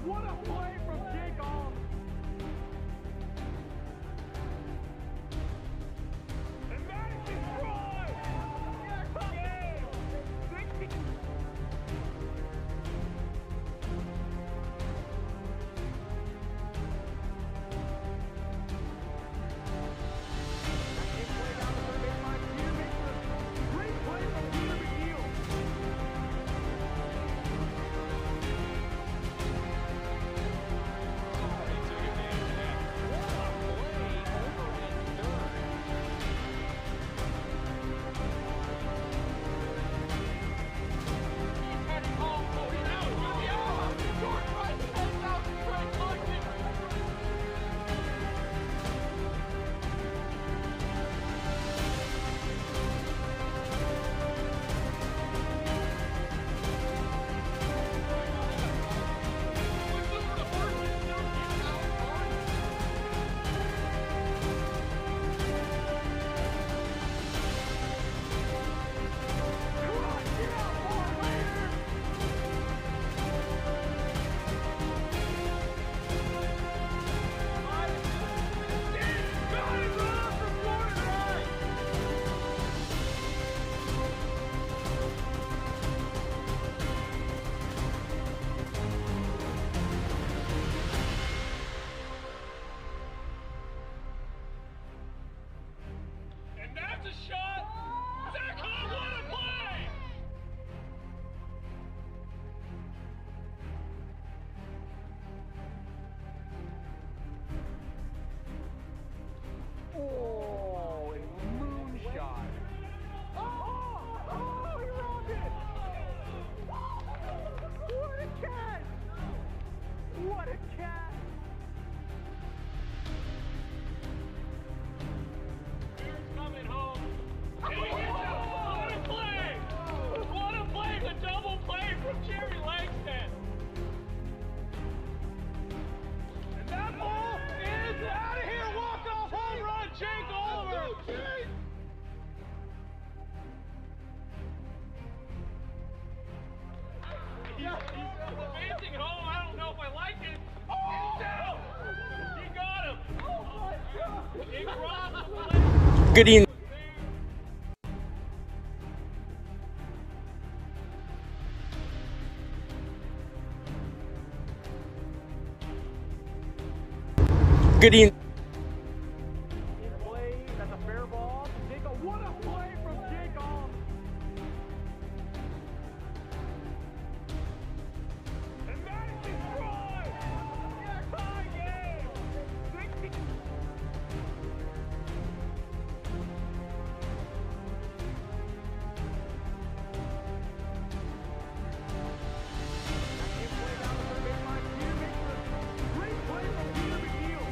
What a play from Jake Oliver. And Madison drive. Great play from Peter McNeil. That's a shot! Zach Hall, what a play! Oh, and moonshot. Oh, he robbed it! What a catch! What a catch! Coming home. What a play! What a play! The double play from Jerry Langston. And that ball is out of here. Walk-off home run, Jake Oliver. He's advancing home. I don't know if I like it. Oh! Down. He got him. Oh my God! Good evening. Good evening. Play, that's a fair ball. What a play from Jake Oliver. And Madison drive. Tie game. Great play from Peter McNeil.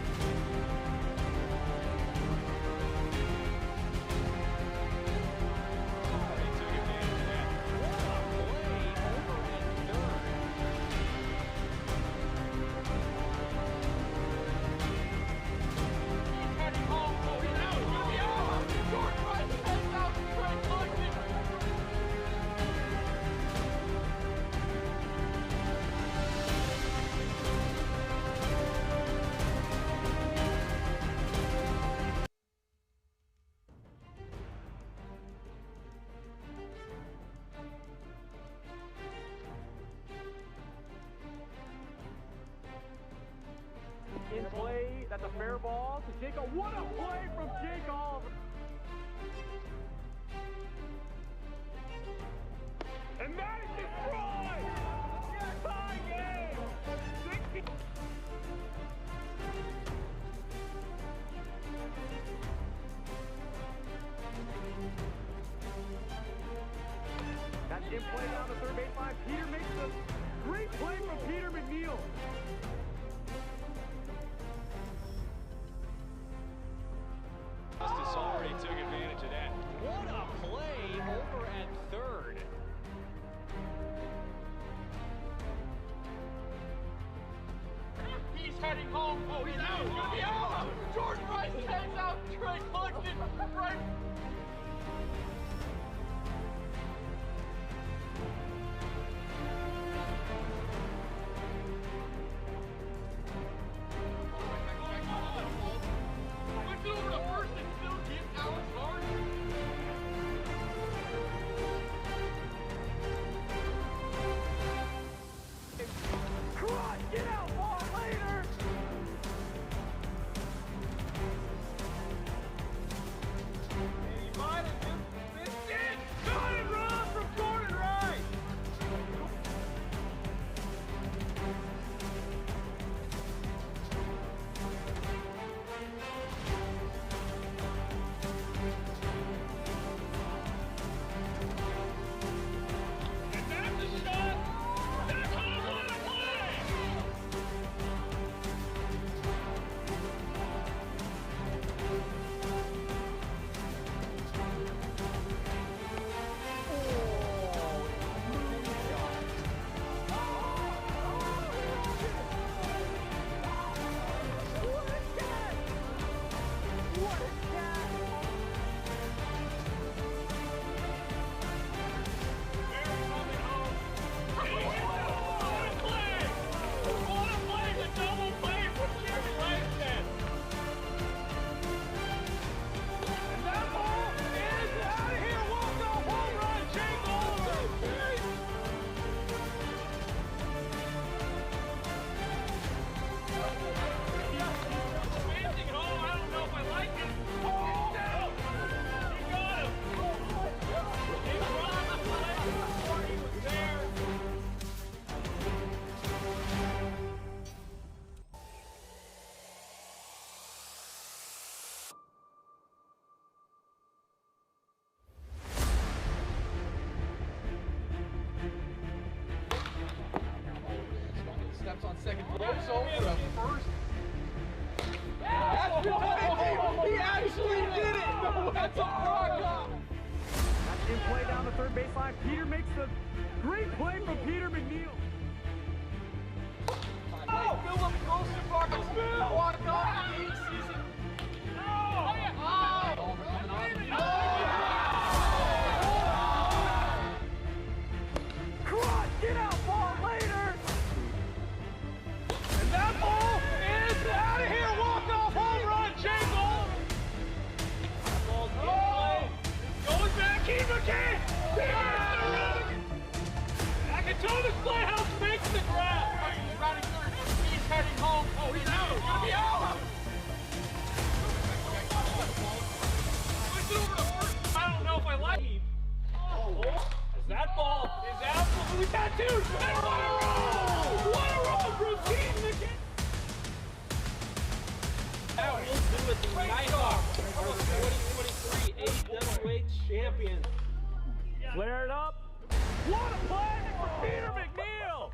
In play, that's a fair ball to Jake. What a play from Jake Oliver. And Madison drive. Tie game. That's in play down the third base line. Peter makes a great play from Peter McNeil. Justice already took advantage of that. What a play over at third. He's heading home. Oh, he's out. He's going to be out. George Price heads out. Trey Cluxton right. He actually did it! That's a rock. That's in play down the third baseline. Peter makes the great play from Peter McNeil. Oh, Philip Wilson Parker's walked off the season. Come on, get out, ball later. And that ball is out of here. Walk-off home run, Jake Old. That ball's in play. Going back, Keeper King. Thomas Playhouse makes the grab. He's running third. He's heading home. Oh, he's out. He's going to be out. Push it over to first. I don't know if I like it. Oh, as that ball is absolutely tattooed. And what a roll! What a roll from Team McKinney. That will do it. The Nighthawks are the 2023 AWA champions. Flare it up. What a play for Peter McNeil!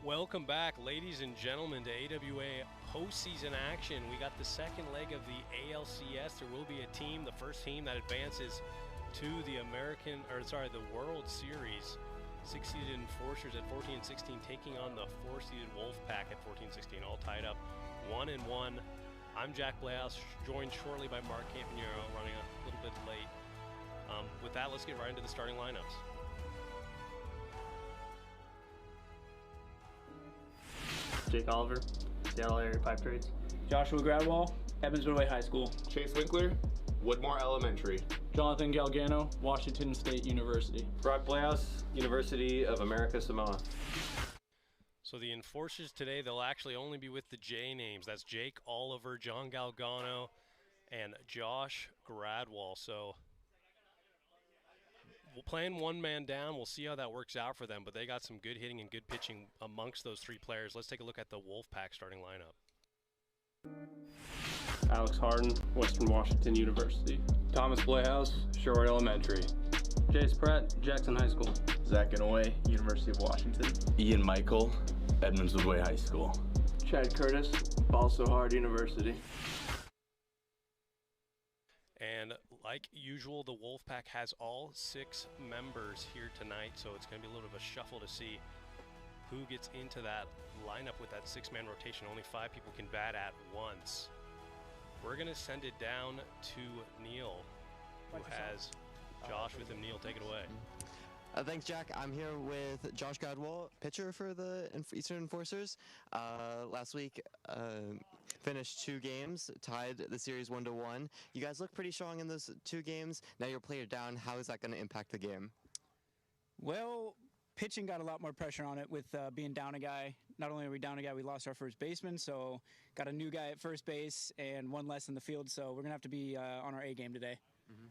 Welcome back, ladies and gentlemen, to AWA postseason action. We got the second leg of the ALCS. There will be a team, the first team that advances to the World Series. 6-seeded Enforcers at 14-16 taking on the 4-seeded Wolfpack at 14-16, all tied up 1-1. I'm Jack Blaus, joined shortly by Mark Campanero, running a little bit late. With that, let's get right into the starting lineups. Jake Oliver, Seattle Area Pipe Trades. Joshua Gradwall, Evans Woodway High School. Chase Winkler, Woodmore Elementary. Jonathan Galgano, Washington State University. Brock Blaus, University of America Samoa. So the Enforcers today, they'll actually only be with the J names. That's Jake Oliver, John Galgano, and Josh Gradwall. So we'll playing one man down. We'll see how that works out for them, but they got some good hitting and good pitching amongst those three players. Let's take a look at the Wolfpack starting lineup. Alex Harden, Western Washington University. Thomas Playhouse, Shore Elementary. Jace Pratt, Jackson High School. Zach Inouye, University of Washington. Ian Michael, Edmonds Woodway High School. Chad Curtis, Balso Hard University. And like usual, the Wolfpack has all 6 members here tonight, so it's going to be a little bit of a shuffle to see who gets into that lineup with that 6-man rotation. Only 5 people can bat at once. We're going to send it down to Neil, who has Josh with him. Neil, take it away. Thanks, Jack. I'm here with Josh Gradwall, pitcher for the Eastern Enforcers. Last week, finished 2 games, tied the series 1-1. You guys look pretty strong in those 2 games. Now you're player down. How is that going to impact the game? Well, pitching got a lot more pressure on it with being down a guy. Not only are we down a guy, we lost our first baseman, so got a new guy at first base and 1 less in the field, so we're going to have to be on our A game today. Mm-hmm.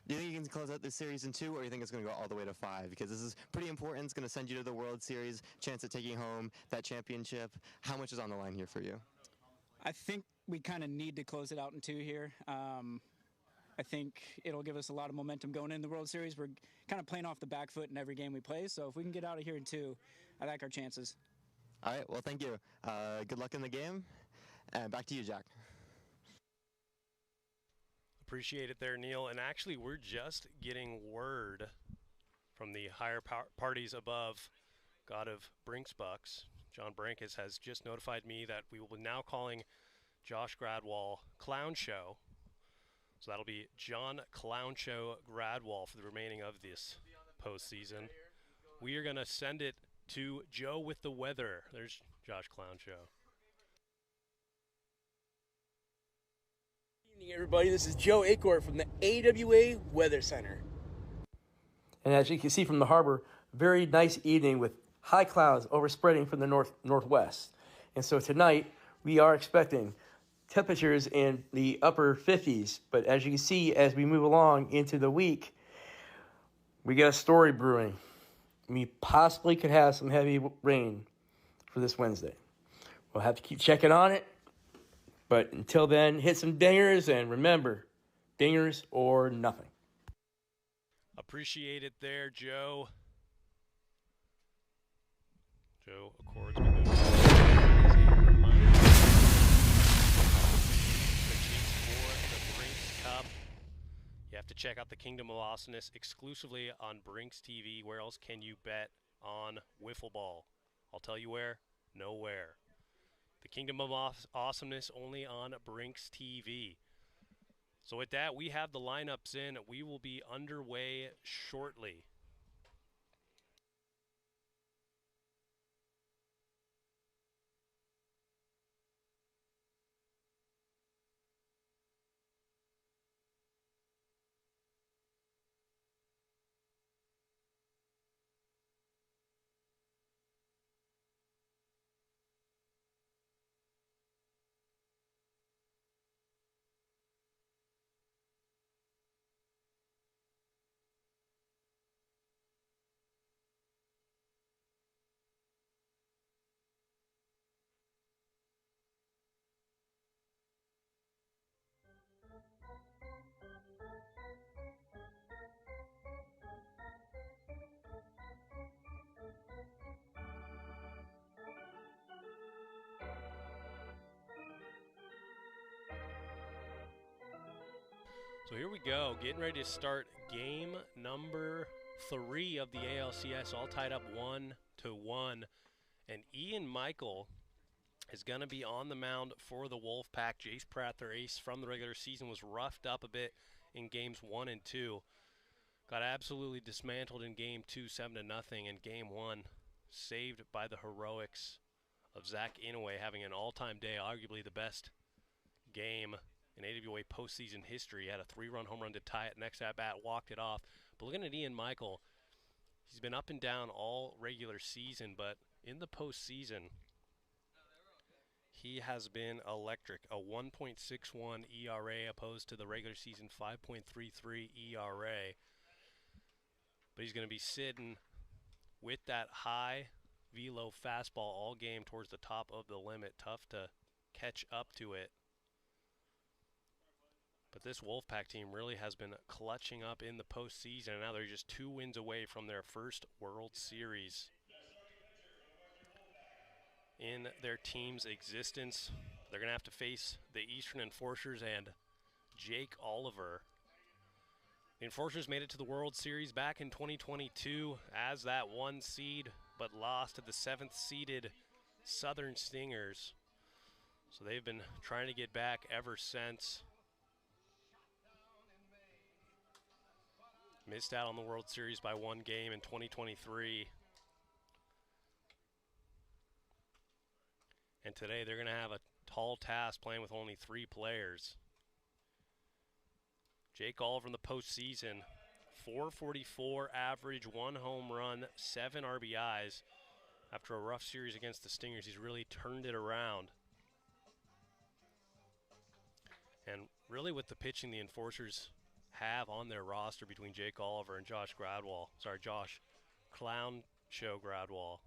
Do you think you can close out this series in 2, or do you think it's going to go all the way to 5? Because this is pretty important. It's going to send you to the World Series, chance at taking home that championship. How much is on the line here for you? I think we kind of need to close it out in 2 here. I think it'll give us a lot of momentum going in the World Series. We're kind of playing off the back foot in every game we play, so if we can get out of here in 2, I like our chances. All right, well, thank you. Good luck in the game, and back to you, Jack. Appreciate it there, Neil. And actually, we're just getting word from the higher parties above God of Brinks Bucks. John Brankus has just notified me that we will be now calling Josh Gradwall Clown Show. So that'll be John Clown Show Gradwall for the remaining of this postseason. We are going to send it to Joe with the weather. There's Josh Clown Show. Good evening, everybody. This is Joe Acor from the AWA Weather Center. And as you can see from the harbor, very nice evening with high clouds overspreading from the northwest. And so tonight we are expecting temperatures in the upper 50s. But as you can see, as we move along into the week, we got a story brewing. We possibly could have some heavy rain for this Wednesday. We'll have to keep checking on it. But until then, hit some dingers, and remember, dingers or nothing. Appreciate it there, Joe. So, accords with the reminder. The chase for the Brinks Cup. You have to check out the Kingdom of Awesomeness exclusively on Brinks TV. Where else can you bet on wiffle ball? I'll tell you where. Nowhere. The Kingdom of Awesomeness only on Brinks TV. So with that, we have the lineups in. We will be underway shortly. So here we go, getting ready to start game number 3 of the ALCS, all tied up 1-1. And Ian Michael is going to be on the mound for the Wolfpack. Jace Pratt, their ace from the regular season, was roughed up a bit in games 1 and 2. Got absolutely dismantled in game 2, 7-0, and game 1 saved by the heroics of Zach Inouye, having an all-time day, arguably the best game in AWA postseason history. He had a 3-run home run to tie it. Next at bat, walked it off. But looking at Ian Michael, he's been up and down all regular season, but in the postseason, he has been electric. A 1.61 ERA opposed to the regular season 5.33 ERA. But he's going to be sitting with that high velo fastball all game towards the top of the limit. Tough to catch up to it. But this Wolfpack team really has been clutching up in the postseason, and now they're just 2 wins away from their first World Series in their team's existence. They're going to have to face the Eastern Enforcers and Jake Oliver. The Enforcers made it to the World Series back in 2022 as that 1 seed, but lost to the 7th seeded Southern Stingers. So they've been trying to get back ever since. Missed out on the World Series by 1 game in 2023. And today they're going to have a tall task playing with only 3 players. Jake Oliver in the postseason, 444 average, 1 home run, 7 RBIs. After a rough series against the Stingers, he's really turned it around. And really with the pitching the Enforcers have on their roster between Jake Oliver and Josh Clown Show Gradwall,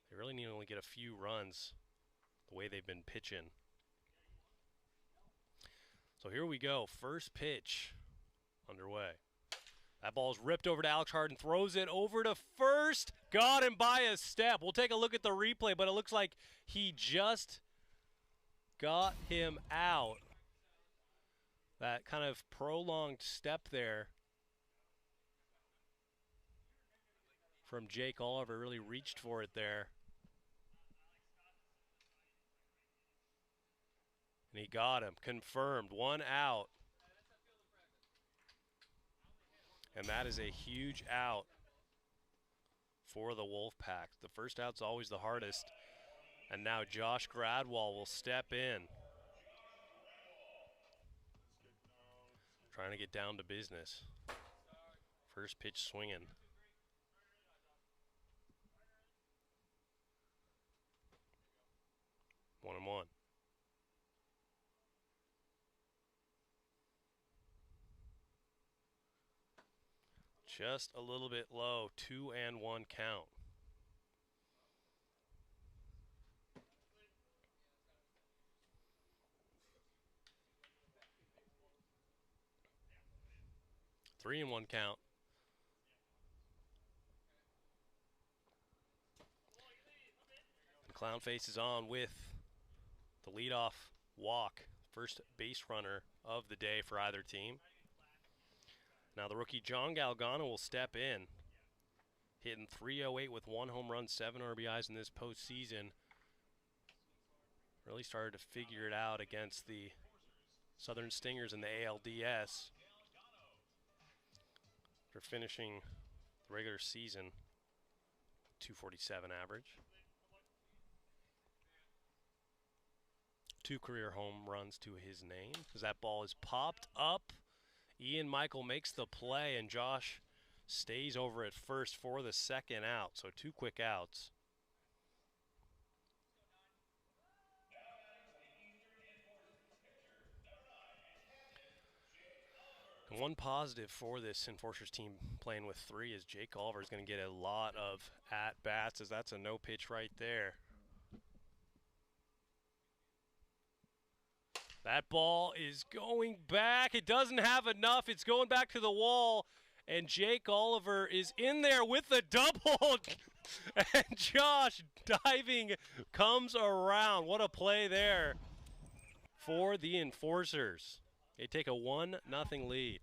they really need to only get a few runs the way they've been pitching. So here we go, first pitch underway. That ball's ripped over to Alex Harden, throws it over to first, got him by a step. We'll take a look at the replay, but it looks like he just got him out. That kind of prolonged step there from Jake Oliver, really reached for it there. And he got him, confirmed, 1 out. And that is a huge out for the Wolfpack. The first out's always the hardest. And now Josh Gradwall will step in. Trying to get down to business. First pitch swinging. 1-1. Just a little bit low, 2-1 count. Three and 1 count. Clownface is on with the leadoff walk, first base runner of the day for either team. Now the rookie John Galgano will step in, hitting .308 with 1 home run, 7 RBIs in this postseason. Really started to figure it out against the Southern Stingers in the ALDS. After finishing the regular season, 247 average. 2 career home runs to his name as that ball is popped up. Ian Michael makes the play, and Josh stays over at first for the second out, so 2 quick outs. And one positive for this Enforcers team playing with 3 is Jake Oliver is going to get a lot of at-bats, as that's a no pitch right there. That ball is going back. It doesn't have enough. It's going back to the wall. And Jake Oliver is in there with the double. And Josh diving comes around. What a play there for the Enforcers. They take a 1-0 lead.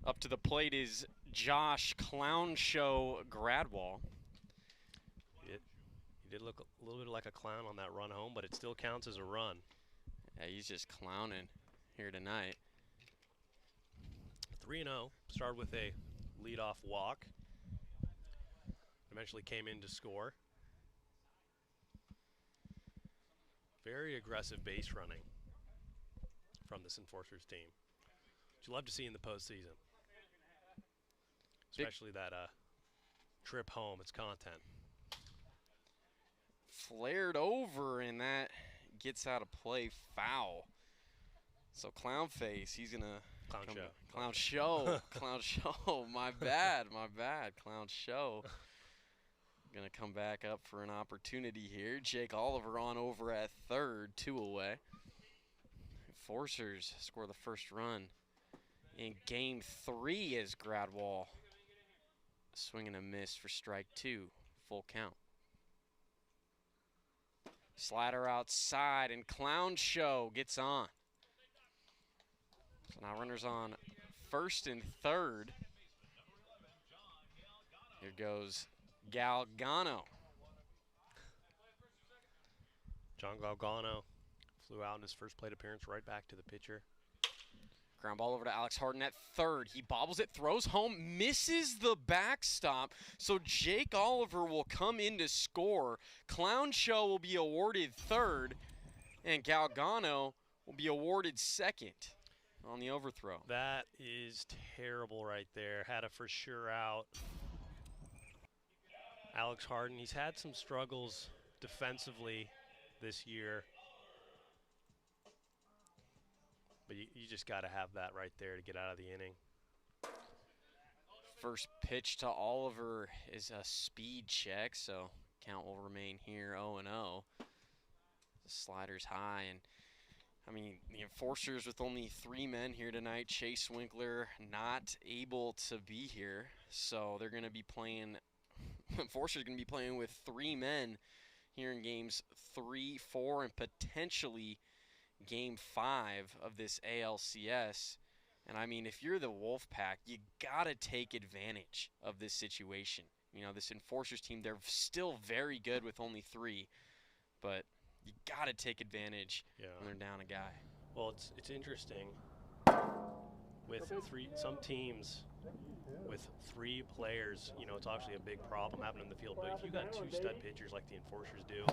Up to the plate is Josh Clown Show Gradwall. He did look a little bit like a clown on that run home, but it still counts as a run. Yeah, he's just clowning here tonight. 3-0. Started with a leadoff walk. Eventually came in to score. Very aggressive base running from this Enforcers team, which you love to see in the postseason. Especially that trip home. It's content. Flared over, and that gets out of play, foul. So Clownface, he's gonna Clown Show. My bad. Clown Show. Gonna come back up for an opportunity here. Jake Oliver on over at third, 2 away. Enforcers score the first run in game 3 as Gradwall swing and a miss for strike 2, full count. Slider outside, and Clown Show gets on. So now runners on first and third. Here goes Galgano. John Galgano flew out in his first plate appearance, right back to the pitcher. Ground ball over to Alex Harden at third. He bobbles it, throws home, misses the backstop. So Jake Oliver will come in to score. Clown Show will be awarded third, and Galgano will be awarded second on the overthrow. That is terrible right there. Had a for sure out. Alex Harden, he's had some struggles defensively this year. But you just got to have that right there to get out of the inning. First pitch to Oliver is a speed check, so count will remain here 0-0. The slider's high, and I mean, the Enforcers with only 3 men here tonight. Chase Winkler not able to be here, so they're going to be playing. Enforcers going to be playing with 3 men here in games 3, 4, and potentially Game 5 of this ALCS. And I mean, if you're the Wolfpack, you gotta take advantage of this situation. You know, this Enforcers team, they're still very good with only 3, but you gotta take advantage when they're down a guy. Well, it's interesting. with some teams with 3 players, you know, it's actually a big problem happening in the field. But if you got 2 stud pitchers like the Enforcers do.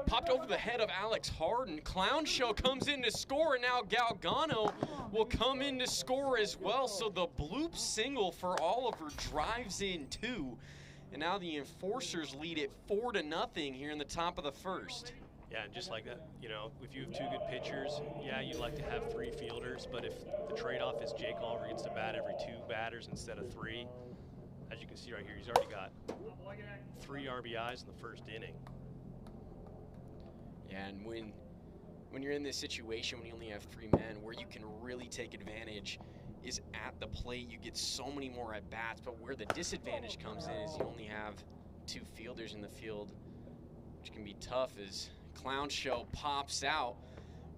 Popped over the head of Alex Harden. Clown Show comes in to score, and now Galgano will come in to score as well. So the bloop single for Oliver drives in 2. And now the Enforcers lead it 4-0 here in the top of the first. Yeah, and just like that, you know, if you have 2 good pitchers, yeah, you'd like to have 3 fielders, but if the trade-off is Jake Oliver gets to bat every 2 batters instead of 3, as you can see right here, he's already got 3 RBIs in the first inning. Yeah, and when you're in this situation, when you only have 3 men, where you can really take advantage is at the plate. You get so many more at-bats, but where the disadvantage comes in is you only have 2 fielders in the field, which can be tough as Clown Show pops out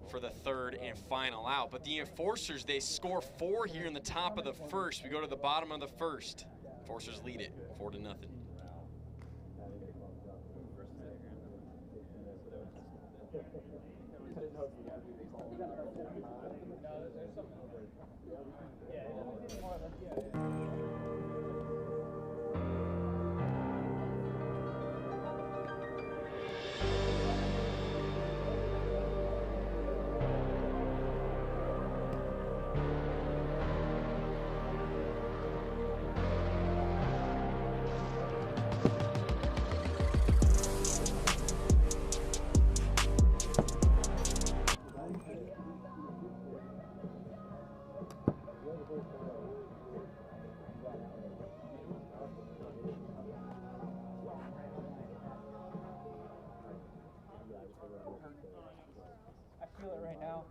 for the 3rd and final out. But the Enforcers, they score 4 here in the top of the first. We go to the bottom of the first. Enforcers lead it 4-0. I feel it right now.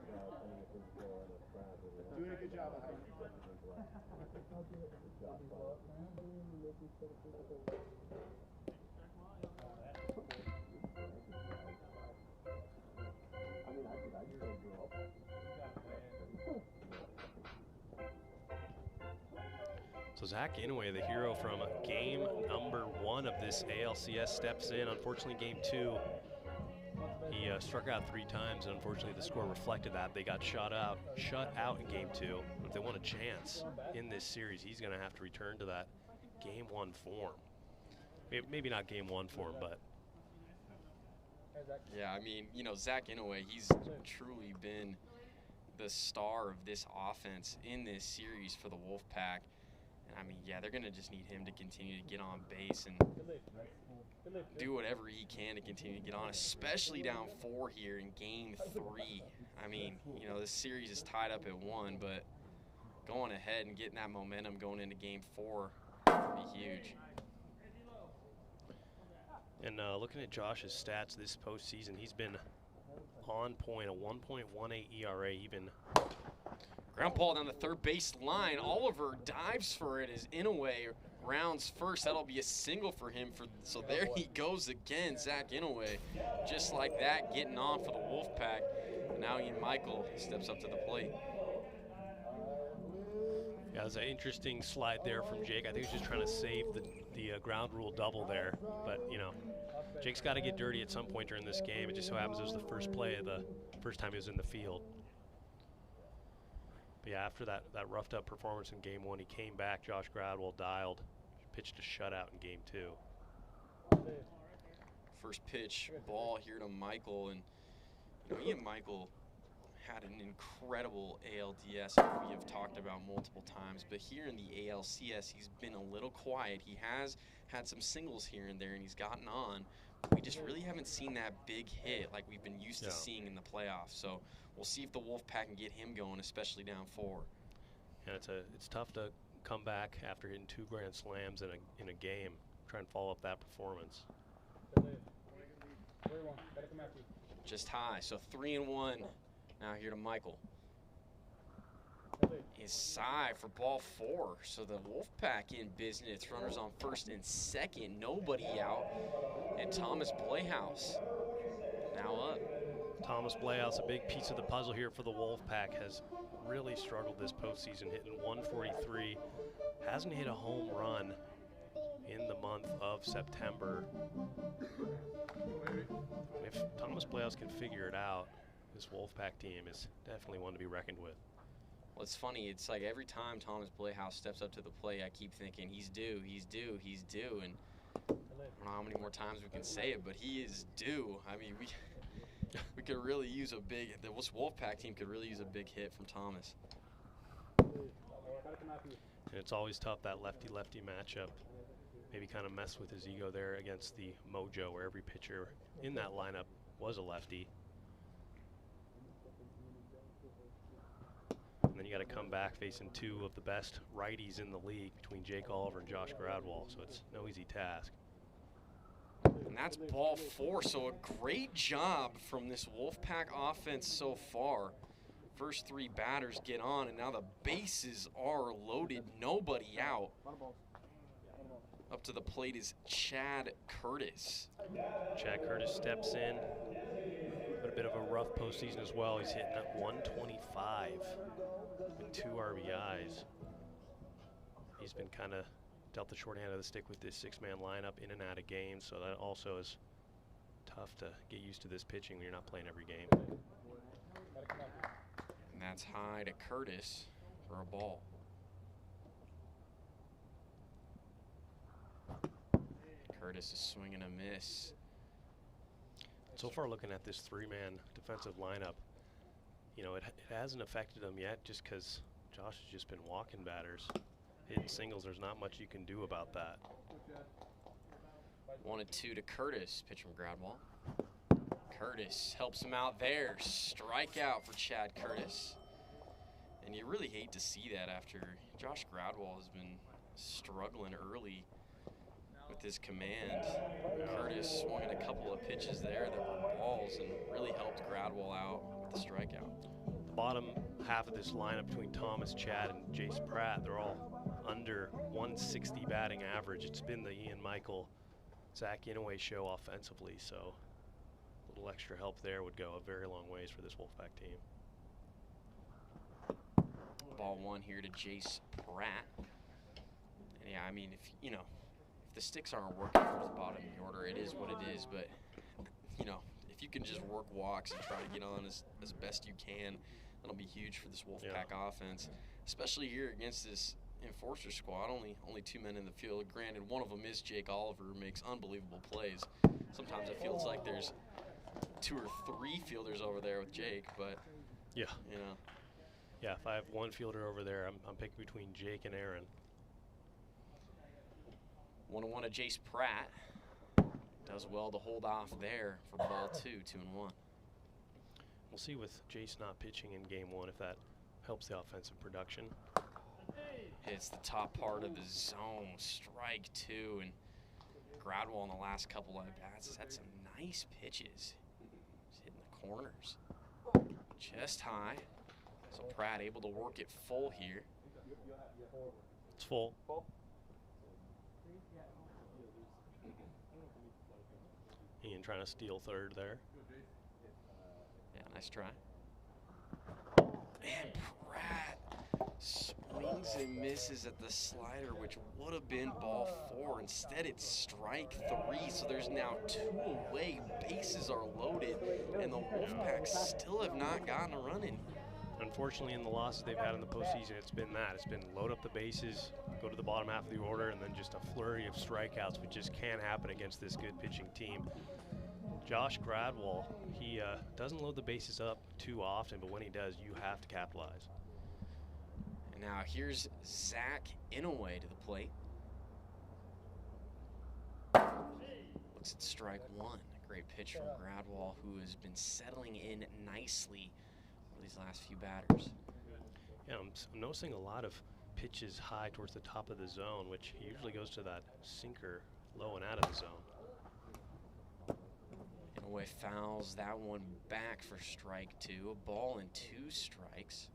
Doing a good job. So Zach Inouye, the hero from game number 1 of this ALCS, steps in. Unfortunately, game 2, he struck out 3 times, and unfortunately the score reflected that. They got shut out in game 2. If they want a chance in this series, he's going to have to return to that game 1 form. Maybe not game 1 form, but. Yeah, I mean, you know, Zach Inouye, he's truly been the star of this offense in this series for the Wolfpack. And I mean, yeah, they're going to just need him to continue to get on base and do whatever he can to continue to get on, especially down 4 here in game 3. I mean, you know, this series is tied up at 1, but going ahead and getting that momentum going into game 4 would be huge. And looking at Josh's stats this postseason, he's been on point, a 1.18 ERA even. Ground ball down the 3rd base line. Oliver dives for it as Inouye rounds first. That'll be a single for him. So there he goes again, Zach Inouye. Just like that, getting on for the Wolfpack. And now Ian Michael steps up to the plate. Yeah, it was an interesting slide there from Jake. I think he was just trying to save the ground rule double there. But, you know, Jake's got to get dirty at some point during this game. It just so happens it was the first play of the first time he was in the field. But yeah, after that roughed up performance in game 1, he came back. Josh Gradwell dialed, pitched a shutout in game 2. First pitch ball here to Michael, and you know, Ian Michael had an incredible ALDS that we have talked about multiple times, but here in the ALCS, he's been a little quiet. He has had some singles here and there, and he's gotten on. We just really haven't seen that big hit like we've been used to seeing in the playoffs. So we'll see if the Wolfpack can get him going, especially down 4. And it's tough to come back after hitting 2 grand slams in a game, try and follow up that performance. Just high, so 3-1. Now here to Michael. Is Cy for ball 4. So the Wolfpack in business. Runners on 1st and 2nd. Nobody out. And Thomas Playhouse now up. Thomas Playhouse, a big piece of the puzzle here for the Wolfpack, has really struggled this postseason, hitting 143. Hasn't hit a home run in the month of September. If Thomas Playhouse can figure it out, this Wolfpack team is definitely one to be reckoned with. Well, it's funny. It's like every time Thomas Playhouse steps up to the plate, I keep thinking he's due, he's due, he's due. And I don't know how many more times we can say it, but he is due. I mean, we could really use a big, the Wolfpack team could really use a big hit from Thomas. And it's always tough, that lefty-lefty matchup. Maybe kind of mess with his ego there against the Mojo, where every pitcher in that lineup was a lefty. And then you got to come back facing two of the best righties in the league between Jake Oliver and Josh Gradwall, so it's no easy task. And that's ball 4, so a great job from this Wolfpack offense so far. First 3 batters get on, and now the bases are loaded, nobody out. Up to the plate is Chad Curtis. Chad Curtis steps in, but a bit of a rough postseason as well. He's hitting at 125 with 2 RBIs. He's been kind of dealt the short end of the stick with this 6-man lineup in and out of games, so that also is tough to get used to this pitching when you're not playing every game. And that's high to Curtis for a ball. Curtis is swinging a miss. So far, looking at this 3-man defensive lineup, you know, it hasn't affected him yet just because Josh has just been walking batters. Hitting singles, there's not much you can do about that. 1-2 to Curtis, pitch from Gradwall. Curtis helps him out there. Strikeout for Chad Curtis. And you really hate to see that after Josh Gradwall has been struggling early with his command. Curtis swung at a couple of pitches there that were balls and really helped Gradwall out with the strikeout. The bottom half of this lineup between Thomas, Chad, and Jace Pratt, they're all under 160 batting average. It's been the Ian Michael, Zach Inouye show offensively, so a little extra help there would go a very long ways for this Wolfpack team. Ball 1 here to Jace Pratt. And yeah, I mean, if the sticks aren't working towards the bottom of the order, it is what it is. But you know, if you can just work walks and try to get on as best you can, that'll be huge for this Wolfpack offense, especially here against this Enforcer squad. Only 2 men in the field. Granted, one of them is Jake Oliver, who makes unbelievable plays. Sometimes it feels like there's 2 or 3 fielders over there with Jake, but yeah, you know. Yeah, if I have one fielder over there, I'm picking between Jake and Aaron. 1-1 to Jace Pratt. Does well to hold off there for ball 2, 2-1. We'll see with Jace not pitching in game 1 if that helps the offensive production. Hits the top part of the zone, strike 2, and Gradwall in the last couple of bats has had some nice pitches. He's hitting the corners. Just high. So Pratt able to work it full here. It's full. Ian trying to steal third there. Yeah, nice try. And Pratt swings and misses at the slider, which would have been ball 4. Instead, it's strike 3, so there's now 2 away. Bases are loaded, and the Wolfpack still have not gotten a run in. Unfortunately, in the losses they've had in the postseason, it's been that. It's been load up the bases, go to the bottom half of the order, and then just a flurry of strikeouts, which just can't happen against this good pitching team. Josh Gradwall, he doesn't load the bases up too often, but when he does, you have to capitalize. And now here's Zach Inouye to the plate. Looks at strike 1. A great pitch from Gradwall, who has been settling in nicely for these last few batters. Yeah, I'm noticing a lot of pitches high towards the top of the zone, which he usually goes to that sinker low and out of the zone. Inouye fouls that one back for strike 2. A ball and 2 strikes.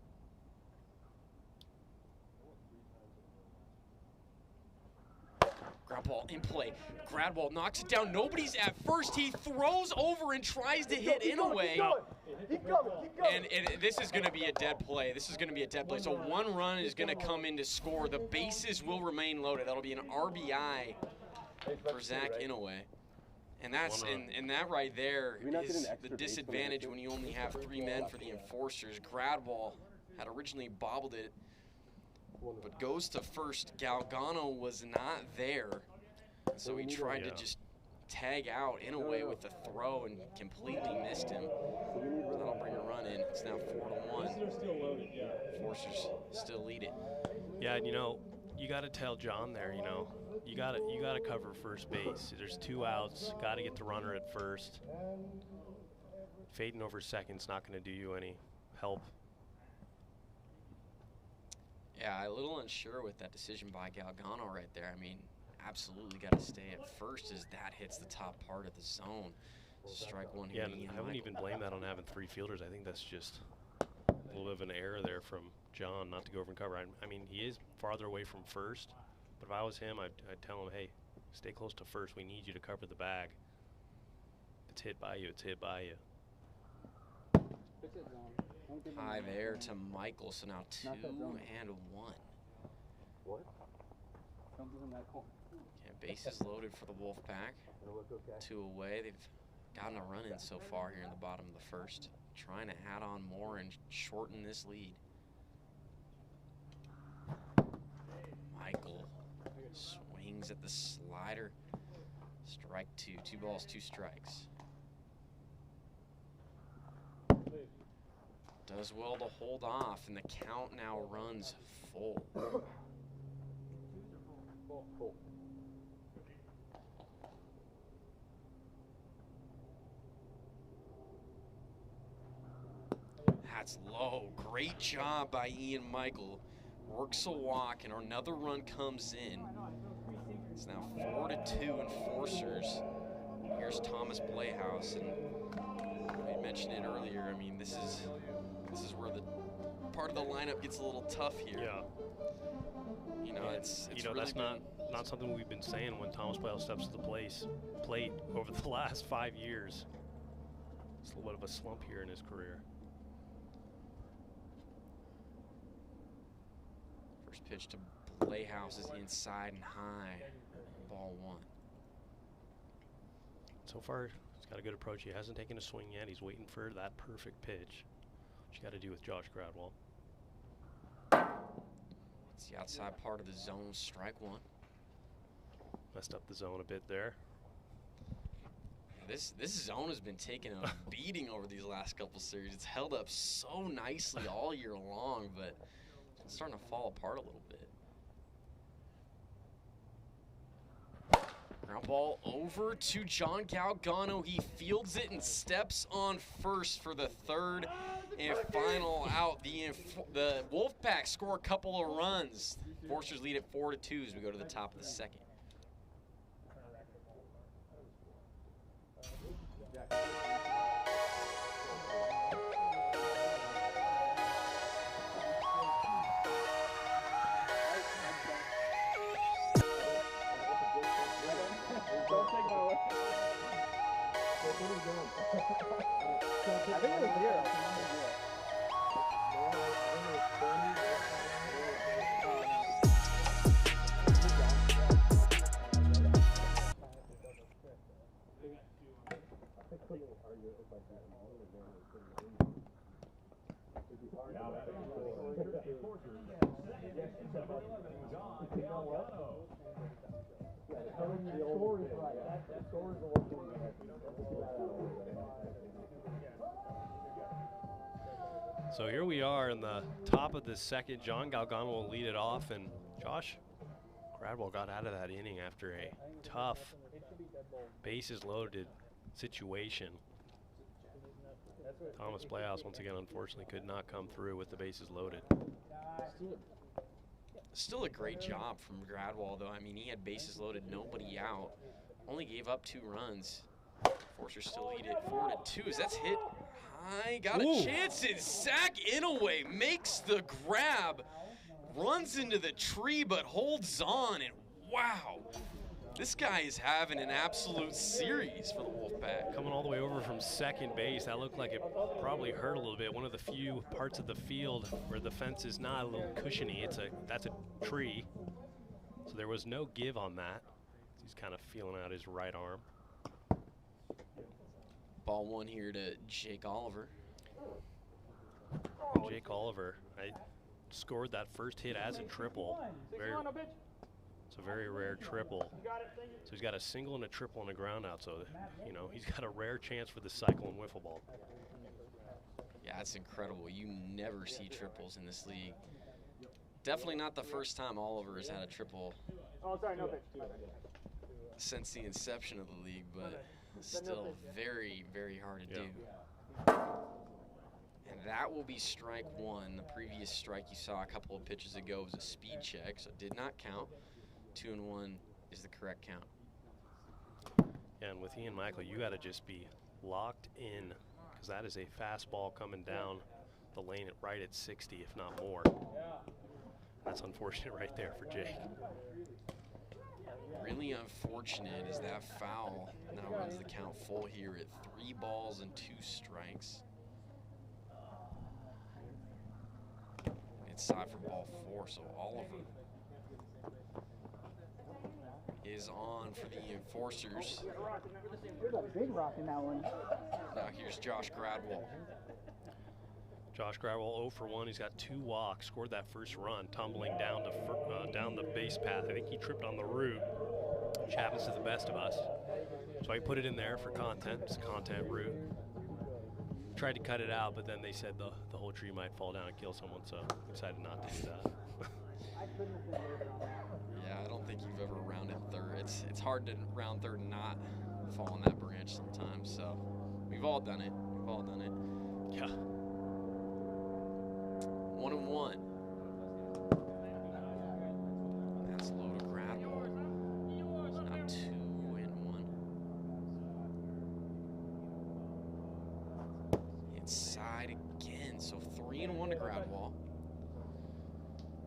Ground ball in play. Gradwall knocks it down. Nobody's at first. He throws over and tries to hit Inouye. And this is going to be a dead play. This is going to be a dead play. So 1 run is going to come in to score. The bases will remain loaded. That'll be an RBI for Zach Inouye. And that's and that right there is the disadvantage when you only have 3 men for the Enforcers. Gradwall had originally bobbled it, but goes to first. Galgano was not there, so he tried to just tag out in a way with the throw and completely missed him. So that'll bring a run in. It's now 4-1. They're still loaded, yeah. Forcers still lead it. Yeah, and you got to tell John there, you got to cover first base. There's 2 outs. Got to get the runner at first. Fading over second's not going to do you any help. Yeah, a little unsure with that decision by Galgano right there. I mean, absolutely got to stay at first as that hits the top part of the zone. Strike one here. Yeah, I wouldn't even blame that on having 3 fielders. I think that's just a little bit of an error there from John not to go over and cover. I mean, he is farther away from first, but if I was him, I'd tell him, hey, stay close to first. We need you to cover the bag. If it's hit by you, it's hit by you. High there to Michael, so now 2 and 1. What? Yeah, bases loaded for the Wolfpack. 2 away. They've gotten a run in so far here in the bottom of the first. Trying to add on more and shorten this lead. Michael swings at the slider. Strike 2. 2 balls, 2 strikes. Does well to hold off, and the count now runs full. That's low. Great job by Ian Michael. Works a walk, and another run comes in. It's now 4-2 Enforcers. Here's Thomas Playhouse, and we mentioned it earlier. I mean, this is where the part of the lineup gets a little tough here. Yeah. It's really that's not something we've been saying when Thomas Playhouse steps to the plate over the last 5 years. It's a little bit of a slump here in his career. First pitch to Playhouse is inside and high. Ball 1. So far, he's got a good approach. He hasn't taken a swing yet. He's waiting for that perfect pitch. What you got to do with Josh Gradwell. It's the outside part of the zone. Strike 1. Messed up the zone a bit there. This zone has been taking a beating over these last couple series. It's held up so nicely all year long, but it's starting to fall apart a little bit. Ground ball over to John Galgano. He fields it and steps on first for the 3rd and final out. The Wolfpack score a couple of runs. Forcers lead at 4-2 as we go to the top of the 2nd. I think it was 0. So here we are in the top of the 2nd. John Galgano will lead it off, and Josh Gradwell got out of that inning after a tough, bases loaded situation. Thomas Playhouse, once again, unfortunately, could not come through with the bases loaded. Still a great job from Gradwell, though. I mean, he had bases loaded, nobody out. Only gave up 2 runs. Forcers still lead it 4-2 as that's hit high. Got a chance, and Zach Inouye makes the grab. Runs into the tree, but holds on, and wow. This guy is having an absolute series for the Wolfpack. Coming all the way over from second base, that looked like it probably hurt a little bit. One of the few parts of the field where the fence is not a little cushiony. That's a tree, so there was no give on that. He's kind of feeling out his right arm. Ball 1 here to Jake Oliver. And Jake Oliver, scored that first hit as a triple. It's a very rare triple. So he's got a single and a triple and a ground out. So, you know, he's got a rare chance for the cycle in wiffle ball. Yeah, it's incredible. You never see triples in this league. Definitely not the first time Oliver has had a triple since the inception of the league, but still very, very hard to do. And that will be strike one. The previous strike you saw a couple of pitches ago was a speed check, so it did not count. 2-1 is the correct count. Yeah, and with Ian Michael, you got to just be locked in, because that is a fastball coming down the lane right at 60, if not more. That's unfortunate right there for Jake. Really unfortunate is that foul now runs the count full here at 3 balls and 2 strikes. It's time for ball 4, so Oliver is on for the Enforcers. There's a big rock in that one. Now here's Josh Gradwell. Josh Gradwell 0 for 1. He's got 2 walks, scored that first run, tumbling down down the base path. I think he tripped on the root, which happens to the best of us. So I put it in there for content. It's a content route. Tried to cut it out, but then they said the whole tree might fall down and kill someone, so we decided not to do that. Yeah, I don't think you've ever rounded third. It's hard to round third and not fall on that branch sometimes, so we've all done it. We've all done it. Yeah. 1-1. That's low to Gradwell. It's now 2-1. Inside again, so 3-1 to Gradwell.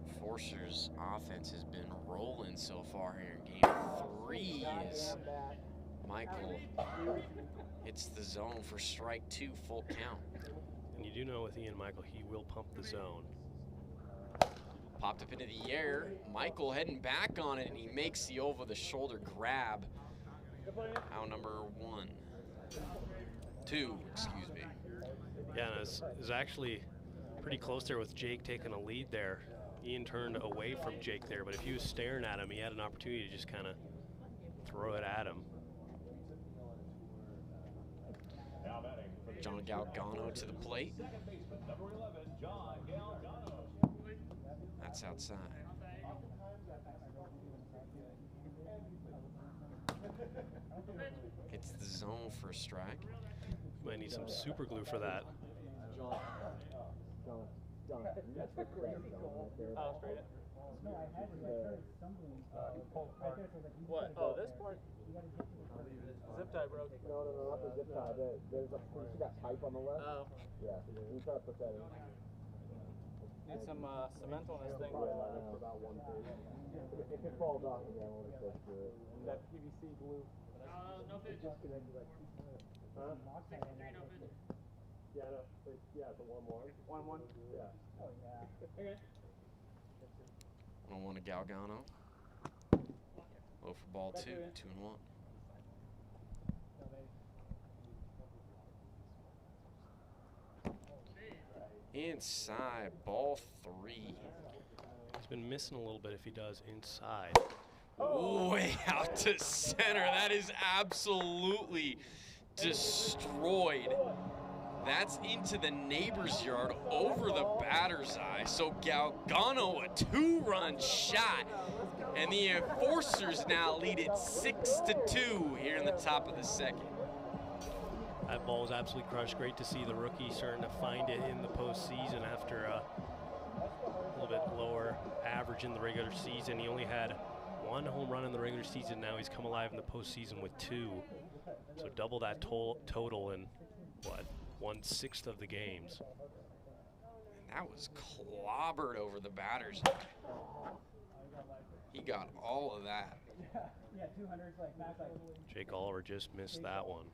Enforcers' offense has been rolling so far here in game 3 as Michael hits the zone for strike 2, full count. And you do know with Ian Michael, he will pump the zone. Popped up into the air. Michael heading back on it, and he makes the over-the-shoulder grab. Out number 2, excuse me. Yeah, and it was actually pretty close there with Jake taking a lead there. Ian turned away from Jake there, but if he was staring at him, he had an opportunity to just kind of throw it at him. John Galgano to the plate. That's outside. Hits the zone for a strike. Might need some super glue for that. What? Oh, this part? Zip tie broke. No, not the zip tie. There's a you got pipe on the left. Oh. Yeah, you try to put that in. Need some cement on this thing. About 1 page. If it falls off again, we'll just go through it. That PVC glue. No pitch. Huh? No pitch. Yeah, no. Yeah, it's a 1-1. 1-1? Yeah. Oh, yeah. Okay. 1-1 to Galgano. Low for ball 2, 2-1. Inside, ball 3. He's been missing a little bit if he does inside. Way out to center. That is absolutely destroyed. That's into the neighbor's yard over the batter's eye. So Galgano, a 2-run shot. And the Enforcers now lead it 6-2 here in the top of the second. That ball was absolutely crushed. Great to see the rookie starting to find it in the postseason after a little bit lower average in the regular season. He only had 1 home run in the regular season. Now he's come alive in the postseason with 2. So double that total in, what, 1/6 of the games. And that was clobbered over the batters. He got all of that. Jake Oliver just missed that one.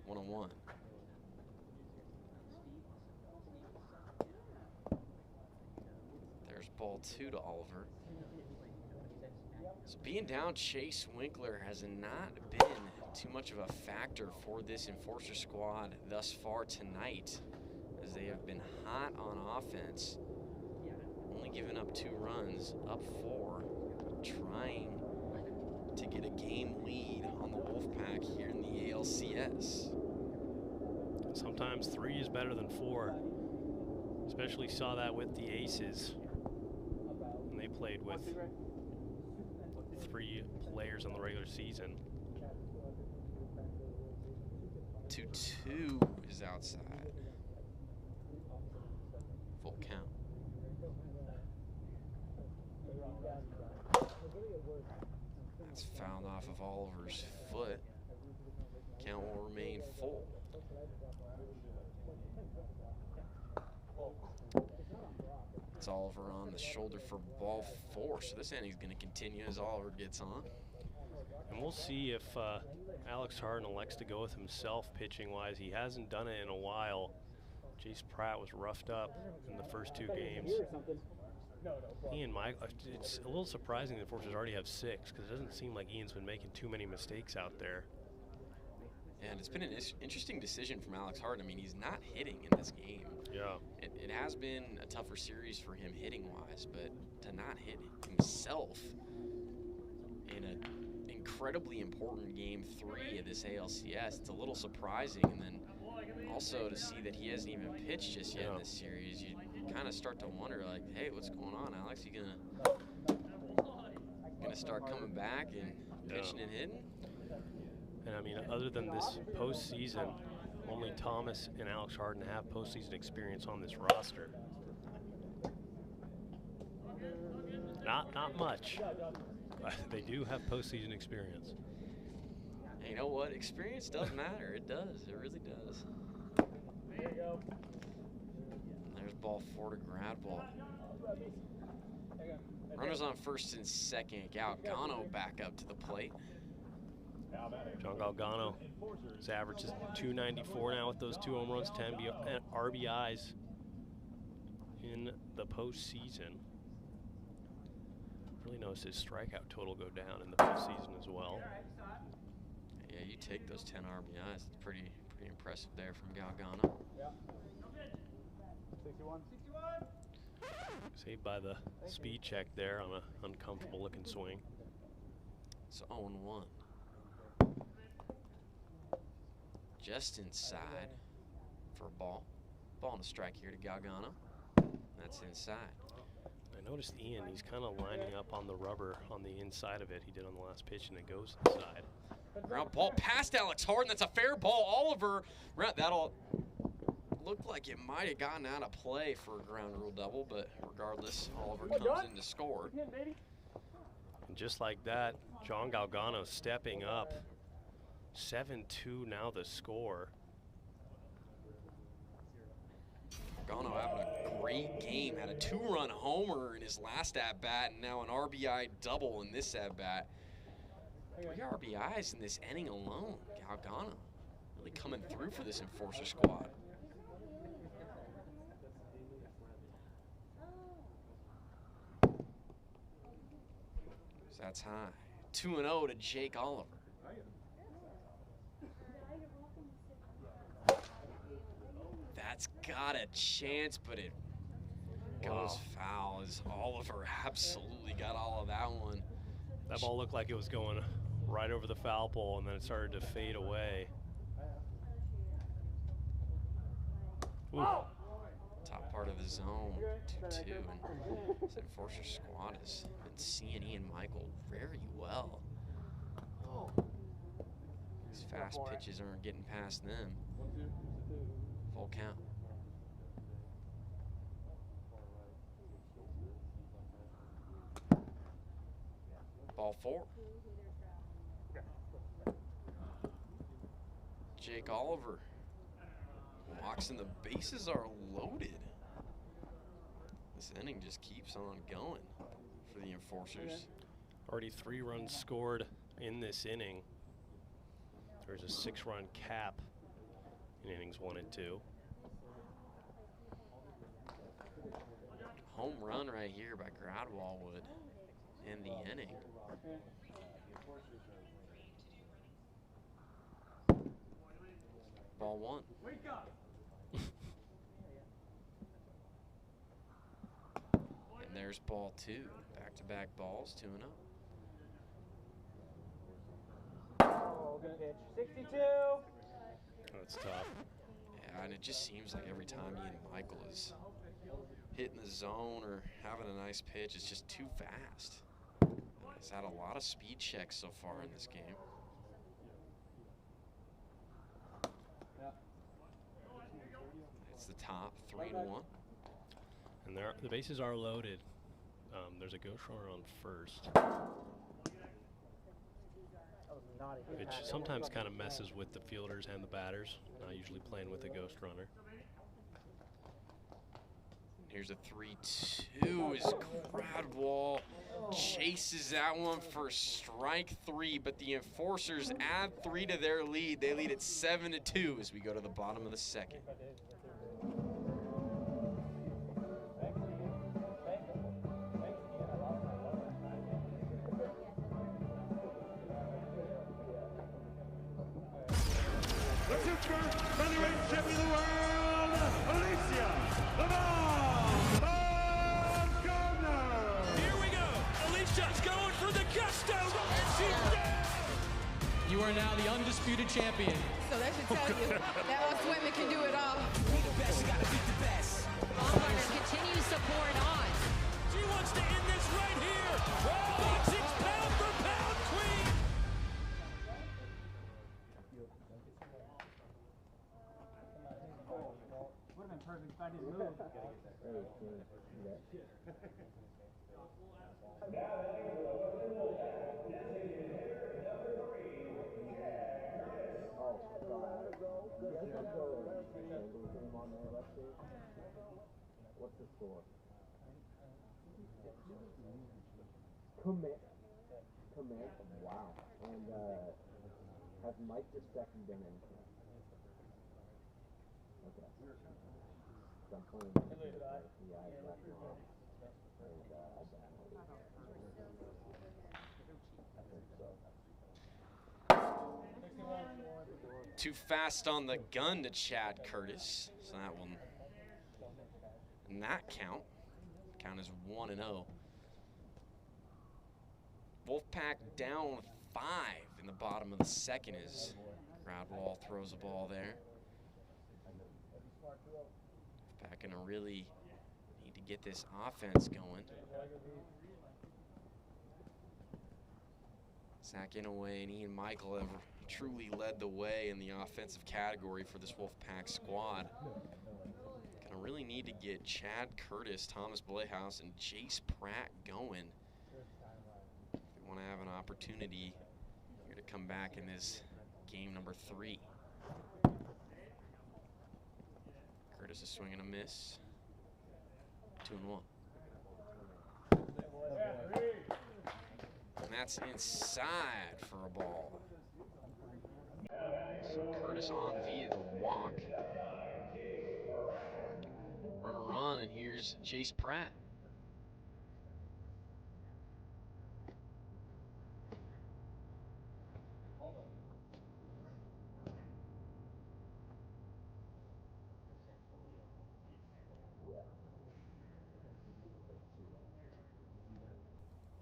1-1. There's ball 2 to Oliver. So being down Chase Winkler has not been too much of a factor for this Enforcer squad thus far tonight, as they have been hot on offense, only giving up 2 runs, up 4, trying to get a game lead on the Wolfpack here in the ALCS. Sometimes 3 is better than 4. Especially saw that with the Aces when they played with 3 players on the regular season. 2-2 is outside. Full count. That's fouled off of Oliver's foot. Count will remain full. It's Oliver on the shoulder for ball 4, so this inning's going to continue as Oliver gets on. And we'll see if Alex Harden elects to go with himself pitching-wise. He hasn't done it in a while. Jace Pratt was roughed up in the first 2 games. Ian, it's a little surprising the Enforcers already have 6, because it doesn't seem like Ian's been making too many mistakes out there. And it's been an interesting decision from Alex Harden. I mean, he's not hitting in this game. Yeah. It has been a tougher series for him hitting-wise, but to not hit himself in an incredibly important Game 3 of this ALCS, it's a little surprising. And then also to see that he hasn't even pitched just yet in this series, you kind of start to wonder, like, hey, what's going on, Alex? You gonna start coming back and pitching and hitting? And I mean, other than this postseason, only Thomas and Alex Harden have postseason experience on this roster. Not much, but they do have postseason experience. And you know what? Experience does matter. It does. It really does. There you go. There's ball 4 to Gradwall. Runners on first and second. Galgano back up to the plate. John Galgano, his average is .294 now with those 2 home runs, 10 RBIs in the postseason. Really noticed his strikeout total go down in the postseason as well. Yeah, you take those 10 RBIs. It's pretty impressive there from Galgano. 61. Saved by the speed check there on an uncomfortable looking swing. So 0-1. Just inside for a ball. Ball and a strike here to Galgano. That's inside. I noticed Ian, he's kind of lining up on the rubber on the inside of it. He did on the last pitch, and it goes inside. Ground ball past Alex Harden. That's a fair ball. Oliver, that'll look like it might have gotten out of play for a ground rule double, but regardless, Oliver comes in to score. And just like that, John Galgano stepping up. 7-2 now the score. Galgano having a great game. Had a 2-run homer in his last at-bat, and now an RBI double in this at-bat. 3 RBIs in this inning alone. Galgano really coming through for this Enforcer squad. So that's high. 2-0 to Jake Oliver. That's got a chance, but it goes foul as Oliver absolutely got all of that one. That ball looked like it was going right over the foul pole, and then it started to fade away. Ooh. Top part of the zone, 2-2, and this Enforcer squad has been seeing Ian Michael very well. These fast pitches aren't getting past them. Full count. Ball 4. Jake Oliver walks and the bases are loaded. This inning just keeps on going for the Enforcers. Already 3 runs scored in this inning. There's a 6-run cap in innings 1 and 2. Home run right here by Gradwall would end the inning. Ball 1. And there's ball 2. Back-to-back balls, 2-0. Oh, good pitch. 62. That's tough. Yeah, and it just seems like every time Ian Michael is hitting the zone or having a nice pitch, it's just too fast. He's had a lot of speed checks so far in this game. It's the top, 3-1. And the bases are loaded. There's a ghost runner on first, which sometimes kind of messes with the fielders and the batters. Not usually playing with a ghost runner. Here's a 3-2 as Gradwall chases that one for strike 3, but the Enforcers add 3 to their lead. They lead at 7-2 as we go to the bottom of the second. The future featherweight champion of the world, Alicia, the bomb of Gardner. Here we go. Alicia's going for the gusto. And she's dead. You are now the undisputed champion. So that should tell you that us women can do it all. Be the best, you gotta beat the best. Gardner continues to pour it on. She wants to end this right here. Boxing's pound for pound queen. Would have been perfect if I didn't move. What's the score? Commit. Wow. And has Mike the second done anything? Okay. So I'm playing with the eyes left and right. And I think so. Too fast on the gun to Chad Curtis. So that will not count. Count as 1-0. Wolfpack down 5 in the bottom of the second as Gradwall throws a ball there. Wolfpack gonna really need to get this offense going. Zach Inouye and Ian Michael have truly led the way in the offensive category for this Wolfpack squad. Gonna really need to get Chad Curtis, Thomas Blehouse, and Jace Pratt going. If we want to have an opportunity here to come back in this game number 3. Curtis is swinging a miss. 2-1. And that's inside for a ball. So Curtis on via the walk. Run, and here's Jace Pratt.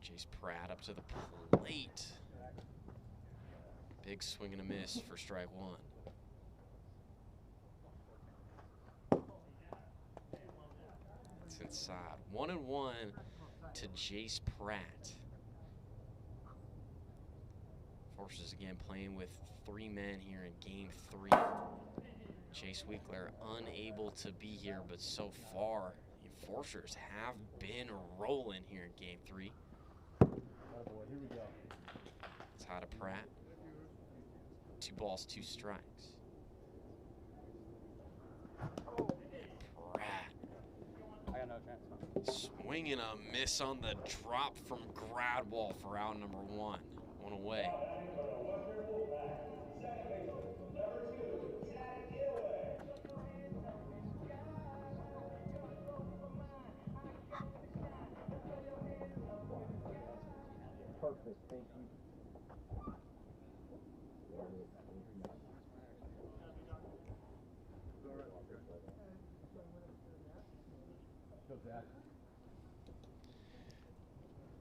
Jace Pratt up to the plate. Big swing and a miss for strike 1. It's inside. 1-1 to Jace Pratt. Forces again playing with 3 men here in game 3. Chase Winkler unable to be here, but so far the Enforcers have been rolling here in game 3. It's high to Pratt. 2 balls, 2 strikes. And Pratt. I got no chance. Swinging a miss on the drop from Gradwall for out number 1. 1 away.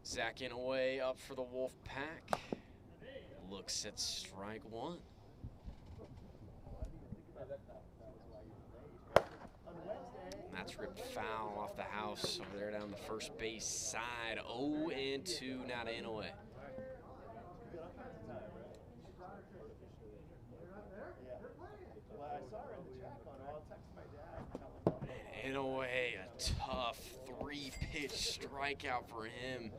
Zach Inouye up for the Wolfpack. Looks at strike one. And that's ripped foul off the house over there down the first base side. 0-2 now to Inouye. Inouye, a tough 3-pitch strikeout for him.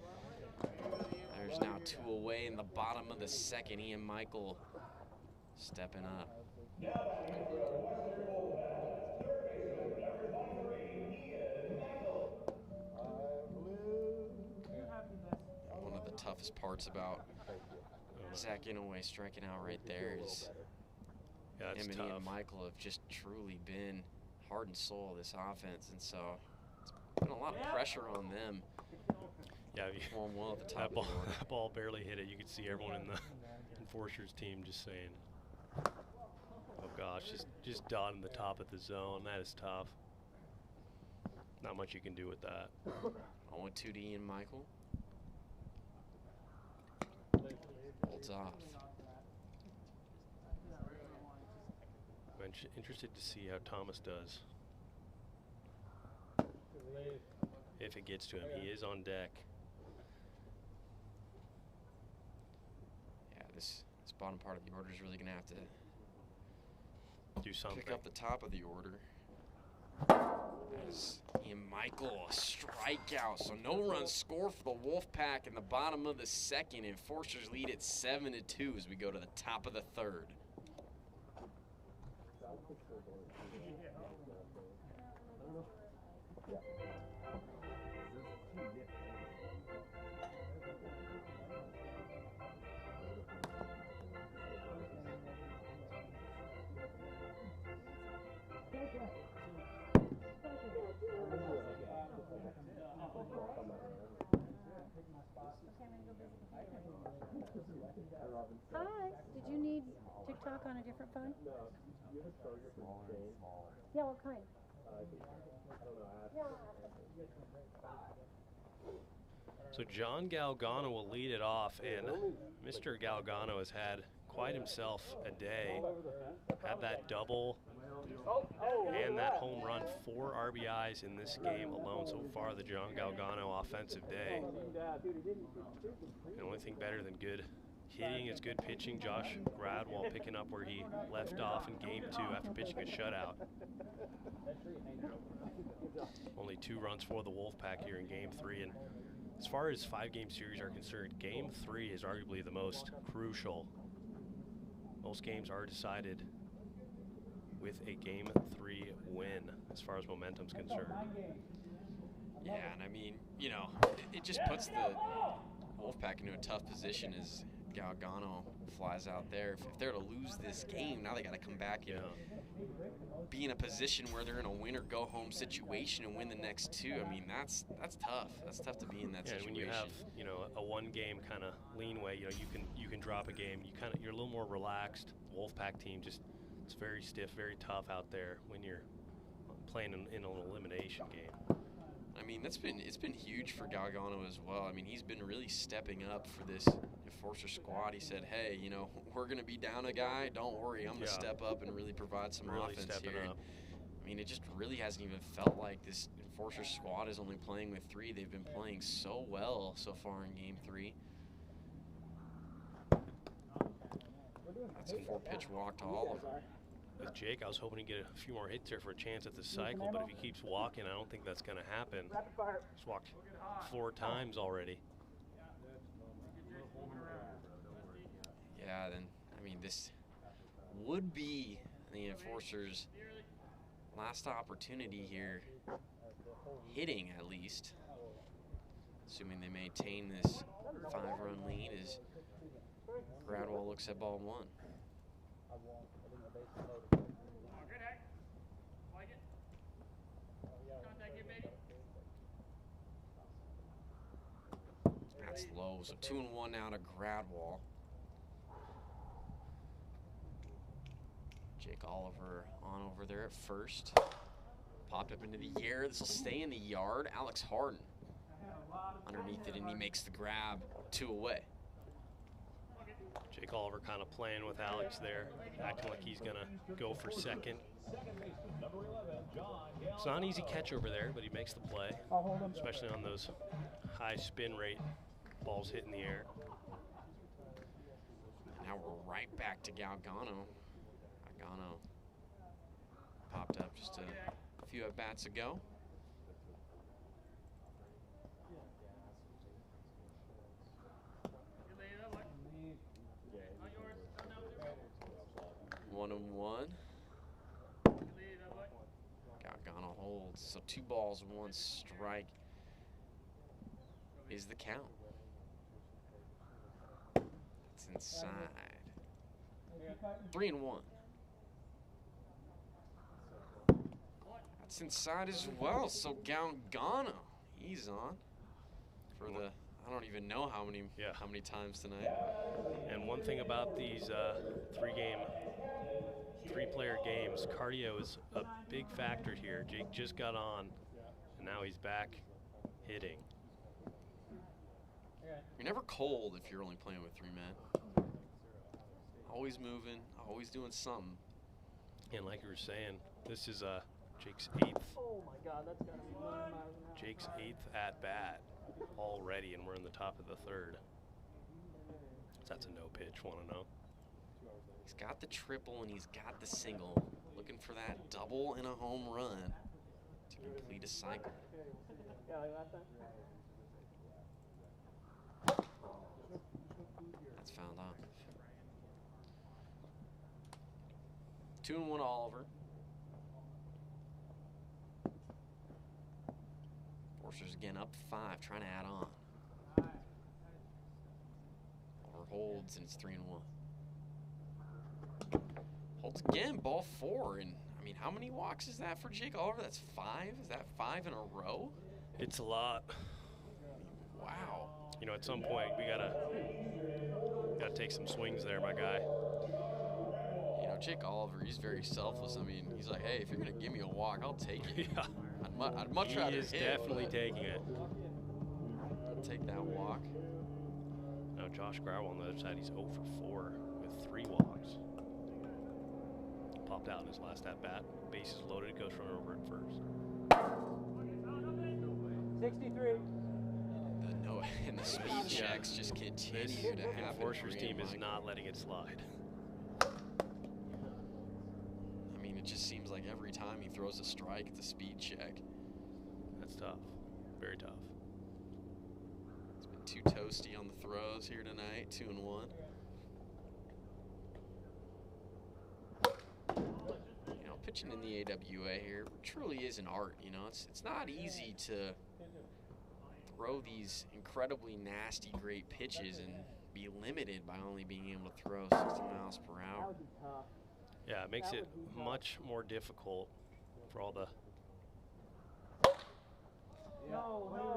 There's now 2 away in the bottom of the second. Ian Michael stepping up. One of the toughest parts about Zach Inouye striking out right there is him and Ian Michael have just truly been heart and soul of this offense, and so it's been a lot of pressure on them. Yeah, well at the top that ball barely hit it. You could see everyone in the Enforcers team just saying, "Oh gosh, just dotting the top of the zone. That is tough." Not much you can do with that. 0-2 to Ian Michael. Holds off. I'm interested to see how Thomas does. If it gets to him, he is on deck. Yeah, this bottom part of the order is really going to have to do something. Pick up the top of the order. As Ian Michael, a strikeout, so no runs score for the Wolfpack in the bottom of the second. Enforcers lead at 7-2 as we go to the top of the third. Hi, did you need TikTok on a different phone? No. You have a charger for the game? Yeah, what kind? I don't know. So John Galgano will lead it off, and Mr. Galgano has had quite himself a day. Had that double and that home run, 4 RBIs in this game alone so far, the John Galgano offensive day. The only thing better than good hitting is good pitching. Josh Gradwell picking up where he left off in game 2 after pitching a shutout. Only 2 runs for the Wolfpack here in game 3. And as far as 5-game series are concerned, game 3 is arguably the most crucial. Most games are decided with a game 3 win as far as momentum's concerned. Yeah, and I mean, you know, it just puts the Wolfpack into a tough position as Galgano flies out there. If they're to lose this game, now they got to come back and be in a position where they're in a win or go home situation and win the next 2. I mean, that's tough. That's tough to be in that situation. When you have, you know, a 1-game kind of lean way, you know, you can drop a game. You're a little more relaxed. The Wolfpack team it's very stiff, very tough out there when you're playing in an elimination game. I mean, it's been huge for Galgano as well. I mean, he's been really stepping up for this Enforcer squad. He said, hey, you know, we're going to be down a guy. Don't worry. I'm going to step up and really provide some offense here. Up. I mean, it just really hasn't even felt like this Enforcer squad is only playing with 3. They've been playing so well so far in game 3. That's a 4-pitch walk to Oliver. With Jake, I was hoping to get a few more hits here for a chance at the cycle, but if he keeps walking, I don't think that's going to happen. He's walked 4 times already. Yeah, then, I mean, this would be the Enforcers' last opportunity here, hitting at least, assuming they maintain this 5-run lead as Gradwell looks at ball 1. That's low, so 2-1 now to Gradwell. Jake Oliver on over there at first. Popped up into the air. This will stay in the yard. Alex Harden underneath it, and he makes the grab. 2 away. Jake Oliver kind of playing with Alex there, acting like he's going to go for second. It's not an easy catch over there, but he makes the play, especially on those high spin rate balls hitting the air. And now we're right back to Galgano. Galgano popped up just a few at-bats ago. One and one. Galgano holds. So 2 balls, 1 strike is the count. It's inside. 3 and 1. That's inside as well. So Galgano, he's on for the, I don't even know how many times tonight. And one thing about these 3-player games, cardio is a big factor here. Jake just got on, and now he's back hitting. You're never cold if you're only playing with 3 men. Always moving, always doing something. And like you were saying, this is Jake's 8th. Oh my God, that's gotta be 1 mile an hour. Jake's 8th at bat already, and we're in the top of the 3rd. So that's a no pitch, 1-0. He's got the triple and he's got the single. Looking for that double and a home run to complete a cycle. Yeah, like last time. That's fouled off. 2 and 1 Oliver. Forcers again up 5, trying to add on. Oliver holds and it's 3 and 1. Holds again, ball 4, and I mean, how many walks is that for Jake Oliver? That's 5? Is that 5 in a row? It's a lot. Wow. You know, at some point we gotta take some swings there, my guy. You know, Jake Oliver, he's very selfless. I mean, he's like, hey, if you're gonna give me a walk, I'll take it. Yeah. I'd much rather He is hit, definitely taking it. I'll take that walk. Now Josh Grauer on the other side, he's 0 for 4 with 3 walks. Popped out in his last at-bat. Bases loaded, goes runner over at first. 63. And the speed checks just continue to happen. Enforcer's team is not letting it slide. I mean, it just seems like every time he throws a strike, it's a speed check. That's tough. Very tough. It's been too toasty on the throws here tonight. 2 and 1. You know, pitching in the AWA here truly is an art. You know, it's not easy to throw these incredibly nasty, great pitches and be limited by only being able to throw 60 miles per hour. Yeah, it makes it much more difficult for all the...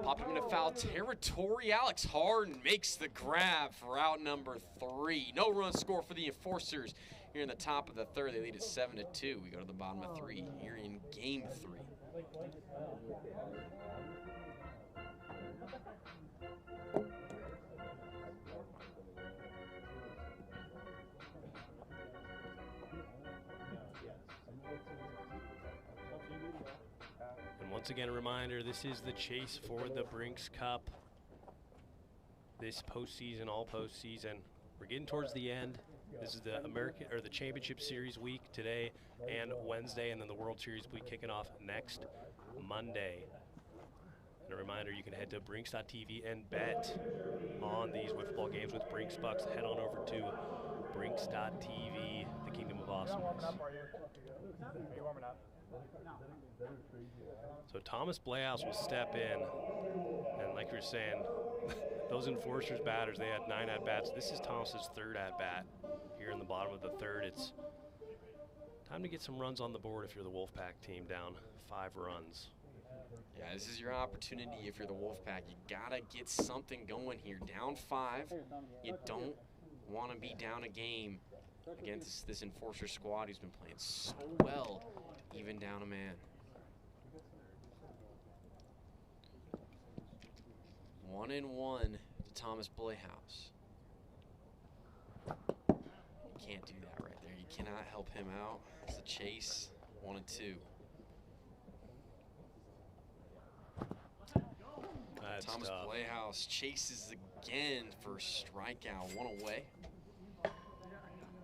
Popped him into foul territory. Alex Harden makes the grab for out number 3. No run score for the Enforcers here in the top of the 3rd. They lead at 7-2. We go to the bottom of 3 here in game 3. And once again, a reminder, this is the chase for the Brinks Cup. This postseason, all postseason. We're getting towards the end. This is the the Championship Series week today and Wednesday, and then the World Series week kicking off next Monday. And a reminder, you can head to Brinks.tv and bet on these wiffle ball games with Brinks Bucks. Head on over to Brinks.tv, the Kingdom of Awesomeness. So Thomas Blehouse will step in, and like you were saying, those Enforcers batters, they had 9 at-bats. This is Thomas's 3rd at-bat here in the bottom of the 3rd. It's time to get some runs on the board if you're the Wolfpack team, down 5 runs. Yeah, this is your opportunity if you're the Wolfpack. You gotta get something going here. Down 5, you don't want to be down a game against this Enforcer squad who's been playing so well, even down a man. 1-1 to Thomas Playhouse. You can't do that right there. You cannot help him out. It's a chase. 1-2. Thomas Playhouse chases again for strikeout. 1 away.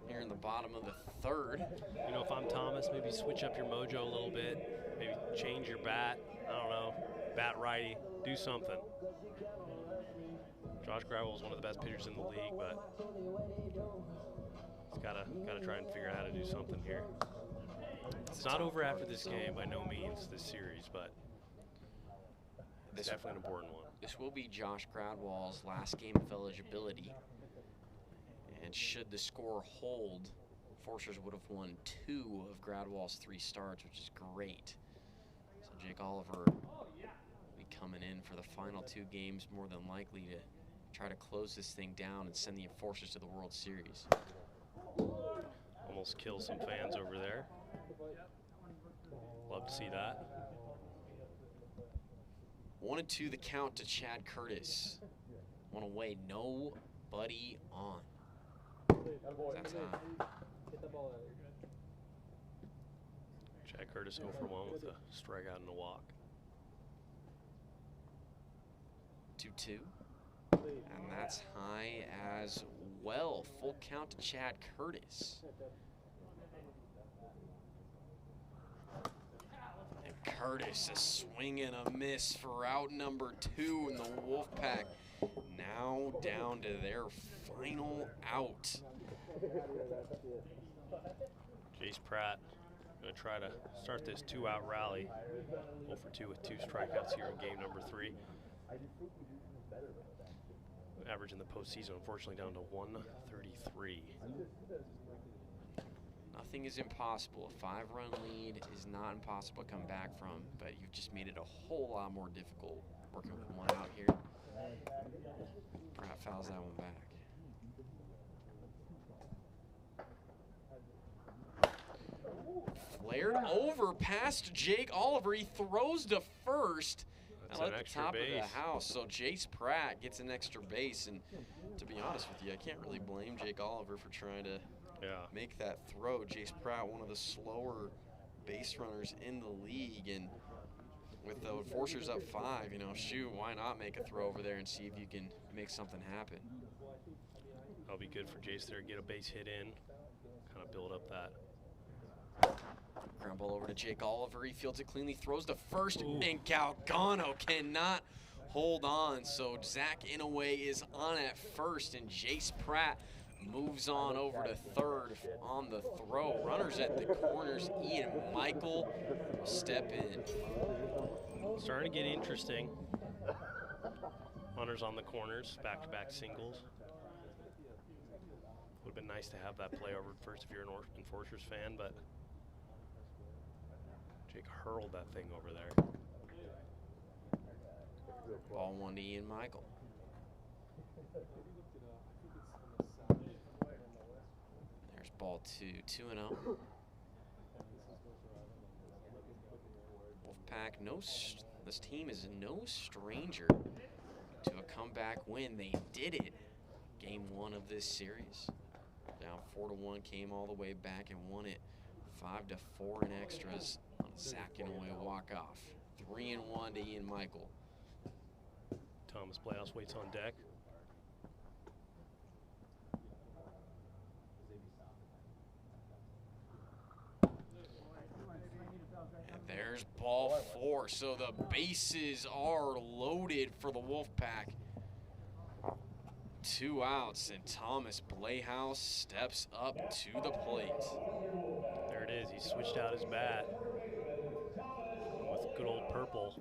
Here in the bottom of the third. You know, if I'm Thomas, maybe switch up your mojo a little bit. Maybe change your bat. I don't know. Bat righty. Do something. Josh Gradwell is one of the best pitchers in the league, but he's gotta try and figure out how to do something here. It's not over after this game by no means, this series, but it's definitely an important one. This will be Josh Gradwell's last game of eligibility. And should the score hold, Forcers would have won 2 of Gradwell's 3 starts, which is great. So Jake Oliver will be coming in for the final 2 games, more than likely to try to close this thing down and send the Enforcers to the World Series. Almost kill some fans over there. Love to see that. 1-2 the count to Chad Curtis. 1 away, nobody on. That's high. Chad Curtis 0 for 1 with a strikeout and a walk. 2-2. And that's high as well. Full count to Chad Curtis. And Curtis, a swing and a miss for out number 2 in the Wolfpack. Now down to their final out. Jace Pratt going to try to start this 2-out rally. 0 for 2 with 2 strikeouts here in game number 3. Average in the postseason, unfortunately, down to 133. Nothing is impossible. A 5-run lead is not impossible to come back from, but you've just made it a whole lot more difficult working with 1 out here. Pratt fouls that one back. Flared over past Jake Oliver. He throws to first. That's at an the extra top base. of the house. So Jace Pratt gets an extra base. And to be honest with you, I can't really blame Jake Oliver for trying to make that throw. Jace Pratt, one of the slower base runners in the league. And with the Enforcers up 5, you know, shoot, why not make a throw over there and see if you can make something happen. That'll be good for Jace there. Get a base hit in. Kind of build up that. Ground ball over to Jake Oliver. He fields it cleanly, throws to first, and Galgano cannot hold on. So Zach Inouye is on at first, and Jace Pratt moves on over to third on the throw. Runners at the corners. Ian Michael will step in. Starting to get interesting. Runners on the corners, back-to-back singles. Would have been nice to have that play over first if you're an Enforcers fan, but Jake hurled that thing over there. Ball 1 to Ian Michael. There's ball 2, 2-0. Wolfpack, this team is no stranger to a comeback win. They did it game 1 of this series. Down 4-1, came all the way back and won it 5-4 in extras on a Zach Inouye walk-off. 3-1 to Ian Michael. Thomas Playhouse waits on deck. And there's ball 4. So the bases are loaded for the Wolfpack. 2 outs, and Thomas Playhouse steps up to the plate. There it is. He switched out his bat with good old purple.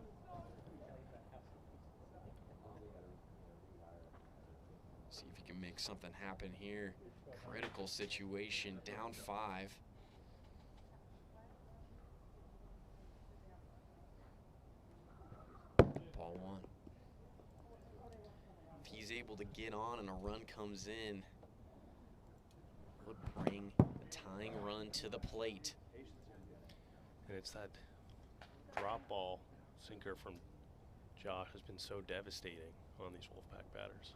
See if he can make something happen here. Critical situation, down 5. Ball 1. If he's able to get on and a run comes in, would bring the tying run to the plate. And it's that drop ball sinker from Josh has been so devastating on these Wolfpack batters.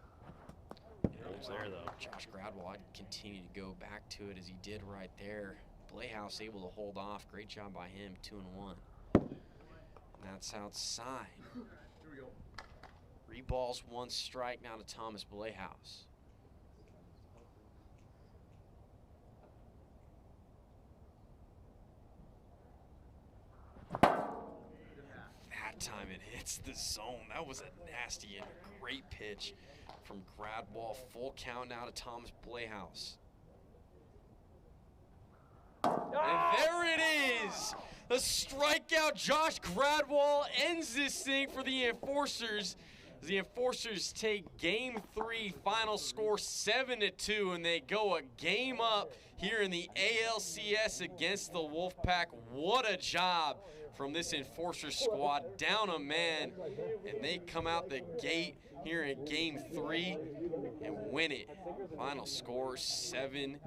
Holds there, though. Josh Gradwell, I'd continue to go back to it as he did right there. Playhouse able to hold off. Great job by him, 2-1. And that's outside. 3 balls, 1 strike now to Thomas Playhouse. That time it hits the zone. That was a nasty and great pitch from Gradwell. Full count now to Thomas Playhouse. And there it is! The strikeout. Josh Gradwell ends this thing for the Enforcers. The Enforcers take Game 3, final score 7-2, and they go a game up here in the ALCS against the Wolfpack. What a job from this Enforcer squad, down a man, and they come out the gate here in Game 3 and win it. Final score 7-2.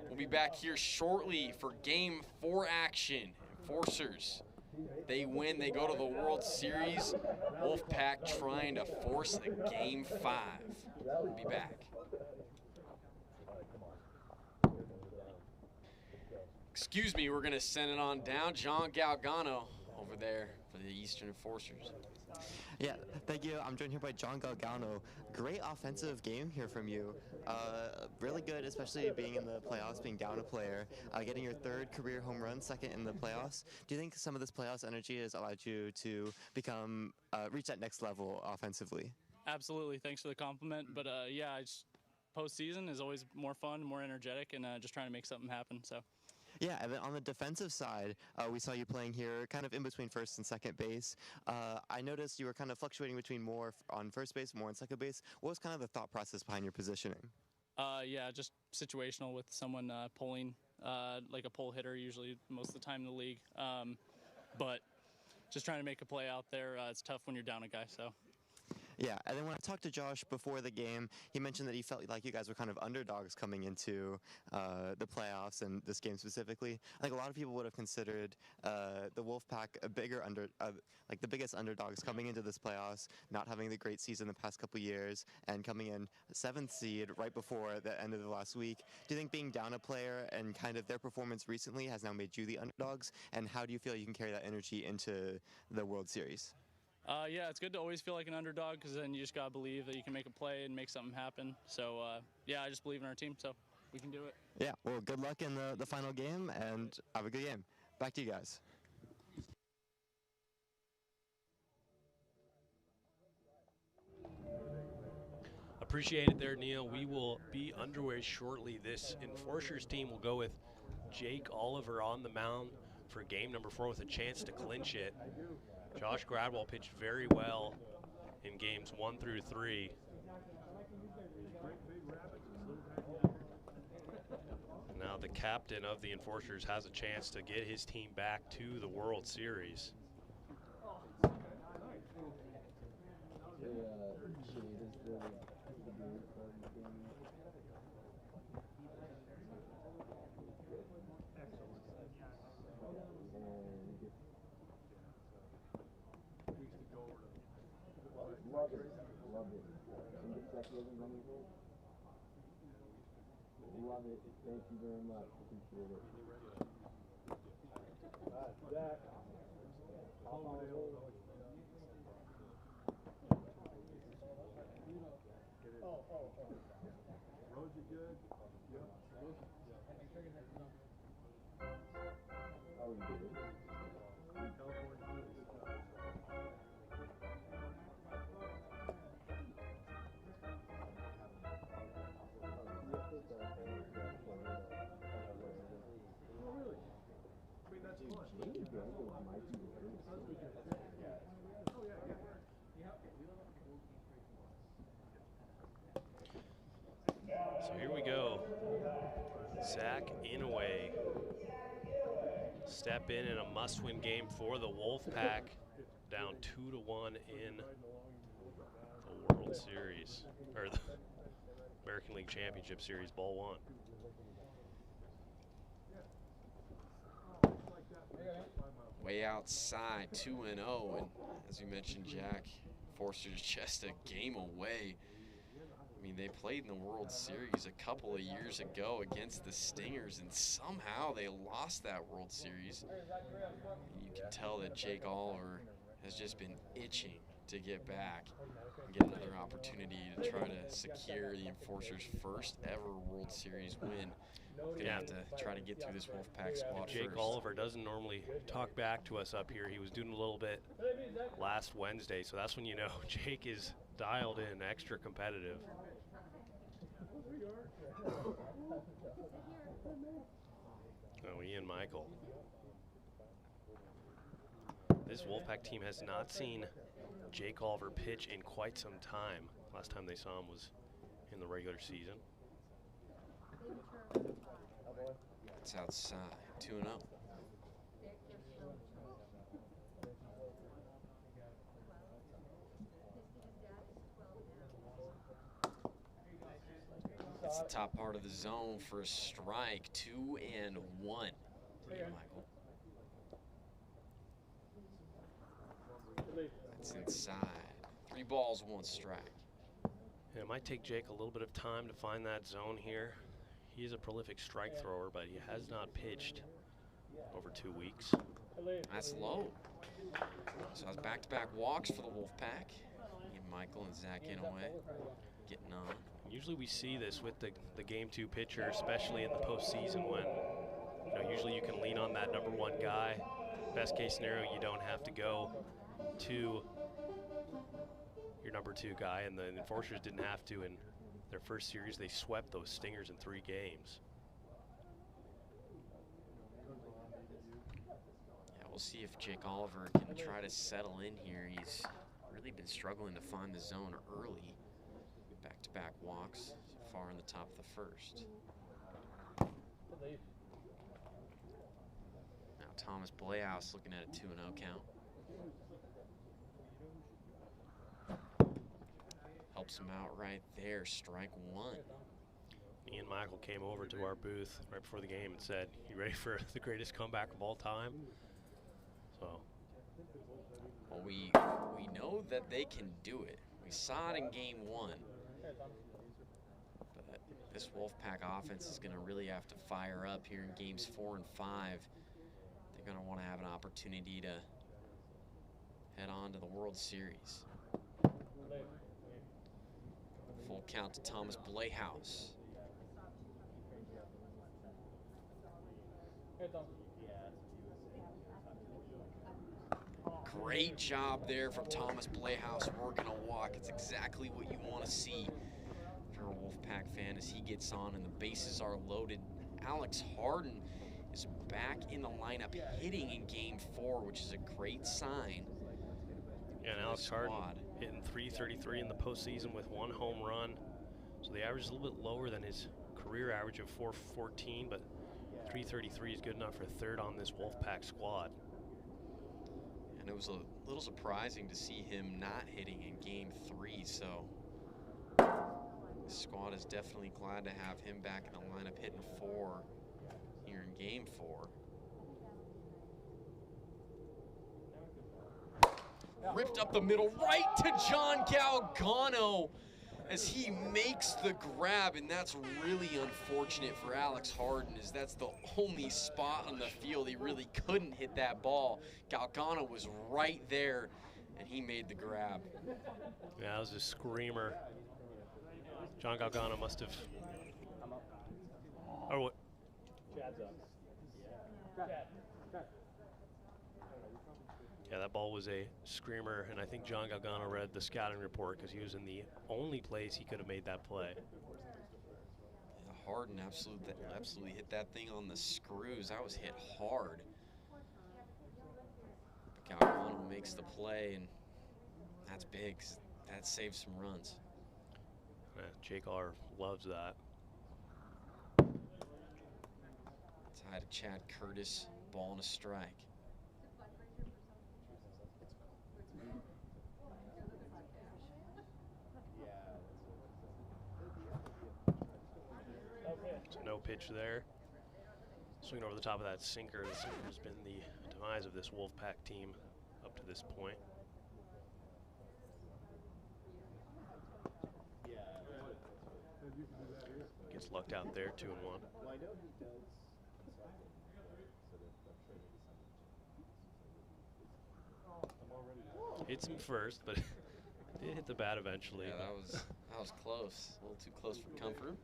We'll be back here shortly for Game 4 action. Enforcers, they win, they go to the World Series. Wolfpack trying to force a Game 5. We'll be back. Excuse me, we're gonna send it on down. John Galgano over there for the Eastern Enforcers. Yeah, thank you. I'm joined here by John Galgano. Great offensive game here from you. Really good, especially being in the playoffs, being down a player, getting your 3rd career home run, 2nd in the playoffs. Do you think some of this playoffs energy has allowed you to become, reach that next level offensively? Absolutely. Thanks for the compliment. But yeah, postseason is always more fun, more energetic, and just trying to make something happen. So. Yeah, and then on the defensive side, we saw you playing here kind of in between first and second base. I noticed you were kind of fluctuating between more on first base, more on second base. What was kind of the thought process behind your positioning? Yeah, just situational with someone pulling, like a pull hitter usually most of the time in the league. But just trying to make a play out there, it's tough when you're down a guy, so. Yeah, and then when I talked to Josh before the game, he mentioned that he felt like you guys were kind of underdogs coming into the playoffs and this game specifically. I think a lot of people would have considered the Wolfpack a bigger like the biggest underdogs coming into this playoffs, not having the great season the past couple years, and coming in 7th seed right before the end of the last week. Do you think being down a player and kind of their performance recently has now made you the underdogs? And how do you feel you can carry that energy into the World Series? Yeah, it's good to always feel like an underdog because then you just got to believe that you can make a play and make something happen. So, yeah, I just believe in our team, so we can do it. Yeah, well, good luck in the final game, and have a good game. Back to you guys. Appreciate it there, Neil. We will be underway shortly. This Enforcers team will go with Jake Oliver on the mound for game number 4 with a chance to clinch it. Josh Gradwell pitched very well in games 1 through 3. Now the captain of the Enforcers has a chance to get his team back to the World Series. Love it. Love it. Thank you very much. Appreciate it. Zach. Rosie good? Yep. How are you doing? So here we go. Zach Inouye step in a must-win game for the Wolfpack, down 2-1 in the World Series, or the American League Championship Series, Ball 1. Way outside, 2-0, and as you mentioned, Jack, Forster's just a game away. I mean, they played in the World Series a couple of years ago against the Stingers, and somehow they lost that World Series. And you can tell that Jake Oliver has just been itching to get back and get another opportunity to try to secure the Enforcers' first ever World Series win. Gonna have to try to get through this Wolfpack squad Jake first. Oliver doesn't normally talk back to us up here. He was doing a little bit last Wednesday, so that's when you know Jake is dialed in, extra competitive. Oh, Ian Michael. This Wolfpack team has not seen Jake Oliver pitch in quite some time. Last time they saw him was in the regular season. It's outside, 2-0. It's the top part of the zone for a strike, 2-1 to Ian Michael. That's inside. 3 balls, 1 strike. And it might take Jake a little bit of time to find that zone here. He is a prolific strike thrower, but he has not pitched over 2 weeks. That's low. So it's back-to-back walks for the Wolfpack. Ian Michael and Zach Inouye getting on. Usually we see this with the Game 2 pitcher, especially in the postseason when, usually you can lean on that #1 guy. Best case scenario, you don't have to go to your #2 guy, and the Enforcers didn't have to in their first series. They swept those Stingers in 3 games. Yeah, we'll see if Jake Oliver can try to settle in here. He's really been struggling to find the zone early. Back-to-back walks so far in the top of the first. Now Thomas Blehouse looking at a 2-0 count. Helps him out right there, strike 1. Ian Michael came over to our booth right before the game and said, "You ready for the greatest comeback of all time?" So, well, we know that they can do it. We saw it in game 1. But this Wolfpack offense is going to really have to fire up here in games 4 and 5. They're going to want to have an opportunity to head on to the World Series. Full count to Thomas Blehouse. Great job there from Thomas Blehouse working a walk. It's exactly what you want to see if you're a Wolfpack fan as he gets on and the bases are loaded. Alex Harden is back in the lineup hitting in game 4, which is a great sign. Yeah, and Alex Harden hitting .333 in the postseason with 1 home run. So the average is a little bit lower than his career average of .414, but .333 is good enough for 3rd on this Wolfpack squad. And it was a little surprising to see him not hitting in game 3, so the squad is definitely glad to have him back in the lineup hitting 4 here in game 4. Ripped up the middle, right to John Galgano as he makes the grab, and that's really unfortunate for Alex Harden, as that's the only spot on the field he really couldn't hit that ball. Galgano was right there, and he made the grab. Yeah, that was a screamer. John Galgano must have... Or what? Chad's up. Yeah, that ball was a screamer, and I think John Galgano read the scouting report because he was in the only place he could have made that play. Yeah, Harden absolutely hit that thing on the screws. That was hit hard. But Galgano makes the play, and that's big. That saves some runs. Yeah, Jake R. loves that. Tied to Chad Curtis, ball and a strike. So no pitch there. Swinging over the top of that sinker. The sinker has been the demise of this Wolfpack team up to this point. Gets lucked out there, 2-1. Hits him first, but did hit the bat eventually. Yeah, that was close. A little too close for comfort.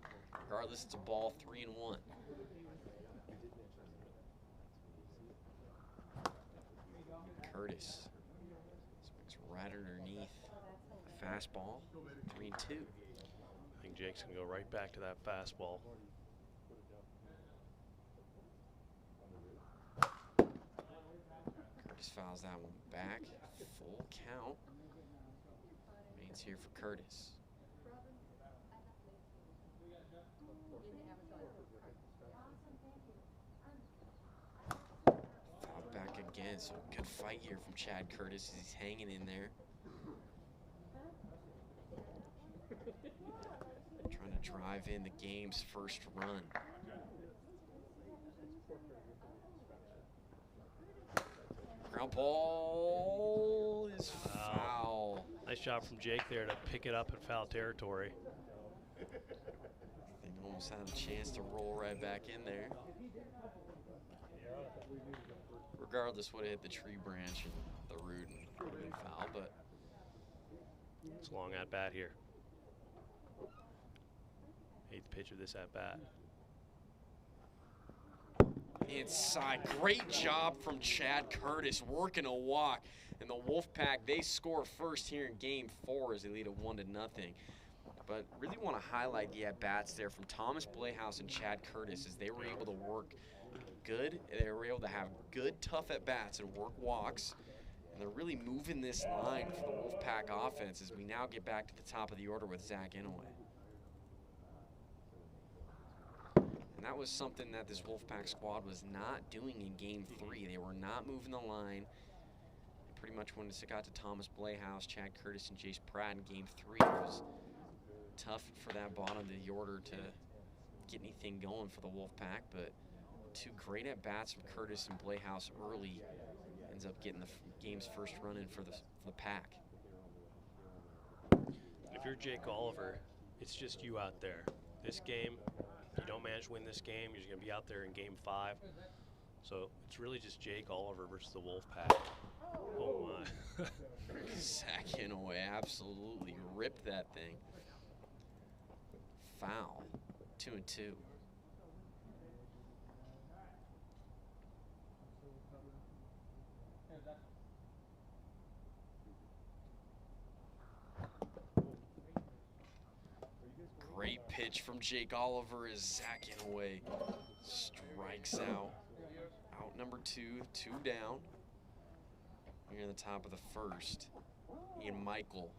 Regardless, it's a ball, 3-1. Curtis swings right underneath a fastball, 3-2. I think Jake's gonna go right back to that fastball. Curtis fouls that one back. Full count. Remains here for Curtis. Fouled back again, so good fight here from Chad Curtis as he's hanging in there. Trying to drive in the game's first run. Ground ball is foul. Nice job from Jake there to pick it up in foul territory. I think almost had a chance to roll right back in there. Regardless, would have hit the tree branch and the root and would have been foul, but it's a long at bat here. 8th pitch of this at bat. Inside, great job from Chad Curtis working a walk, and the Wolfpack, they score first here in Game 4 as they lead it 1-0. But really want to highlight the at-bats there from Thomas Blehouse and Chad Curtis as they were able to work good. They were able to have good, tough at-bats and work walks, and they're really moving this line for the Wolfpack offense as we now get back to the top of the order with Zach Inouye. And that was something that this Wolfpack squad was not doing in Game 3. They were not moving the line. They pretty much when it got to Thomas Blehouse, Chad Curtis, and Jace Pratt in Game 3, it was tough for that bottom of the order to get anything going for the Wolfpack. But 2 great at-bats from Curtis and Blehouse early ends up getting the game's first run in for the pack. If you're Jake Oliver, it's just you out there. This game, if you don't manage to win this game, you're going to be out there in Game 5. So it's really just Jake Oliver versus the Wolfpack. Oh my. Zach Inouye absolutely ripped that thing. Foul. 2-2. Great pitch from Jake Oliver as Zach Inouye strikes out. Out number 2, 2 down. Here in the top of the first. Ian Michael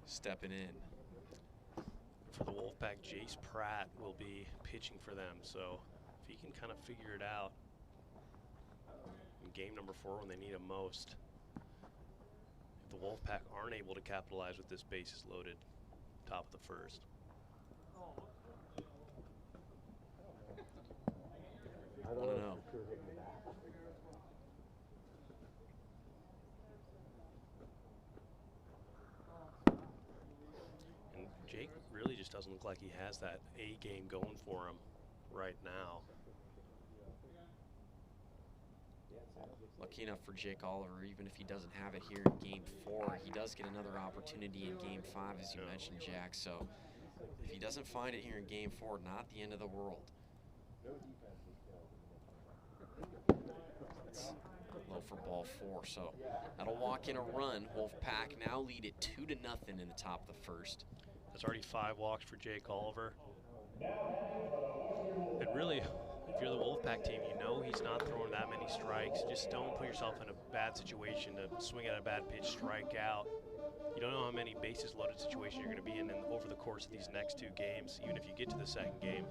stepping in. For the Wolfpack, Jace Pratt will be pitching for them. So if he can kind of figure it out in game number 4 when they need him most. If the Wolfpack aren't able to capitalize with this bases loaded, top of the first. I don't know. And Jake really just doesn't look like he has that A game going for him right now. Lucky enough for Jake Oliver, even if he doesn't have it here in Game 4, he does get another opportunity in Game 5, as you mentioned, Jack. So if he doesn't find it here in Game 4, not the end of the world. It's low for ball 4, so that'll walk in a run. Wolfpack now lead it 2-0 in the top of the first. That's already 5 walks for Jake Oliver. And really, if you're the Wolfpack team, you know he's not throwing that many strikes. Just don't put yourself in a bad situation to swing at a bad pitch, strike out. You don't know how many bases loaded situations you're going to be in over the course of these next 2 games, even if you get to the second game.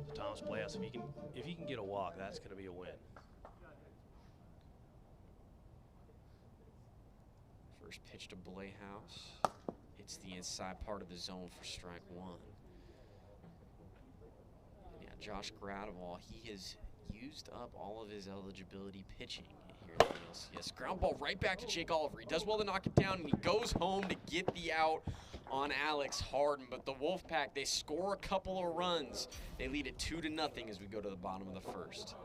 So Thomas Blehouse, if he can get a walk, that's going to be a win. First pitch to Blehouse. It's the inside part of the zone for strike 1. And yeah, Josh Gradwell, he has used up all of his eligibility pitching here in the ALCS. Ground ball right back to Jake Oliver. He does well to knock it down, and he goes home to get the out on Alex Harden. But the Wolfpack, they score a couple of runs. They lead it 2-0 as we go to the bottom of the first.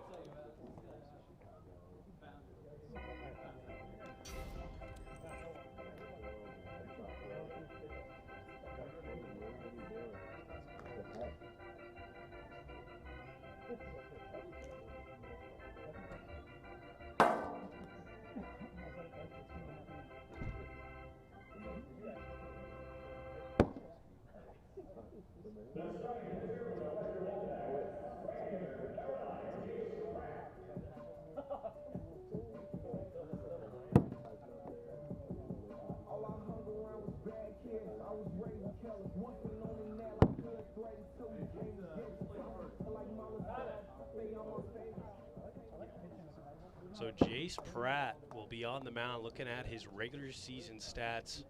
So Jace Pratt will be on the mound looking at his regular season stats.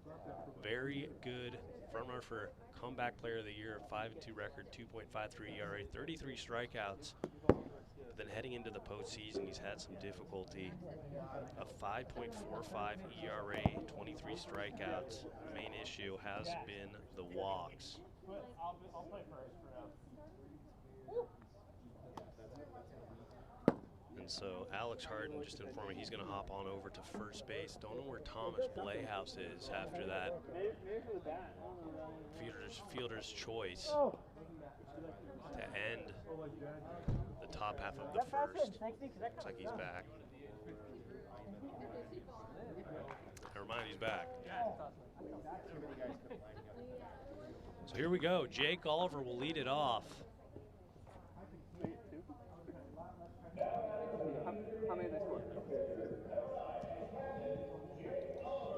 Very good front runner for comeback player of the year, 5-2 record, 2.53 ERA, 33 strikeouts. But then heading into the postseason, he's had some difficulty. A 5.45 ERA, 23 strikeouts. The main issue has been the walks. I'll play first for now. And so Alex Harden just informed me he's going to hop on over to first base. Don't know where Thomas Playhouse is after that fielder's choice to end the top half of the first. Looks like he's back. Never mind, he's back. So here we go. Jake Oliver will lead it off.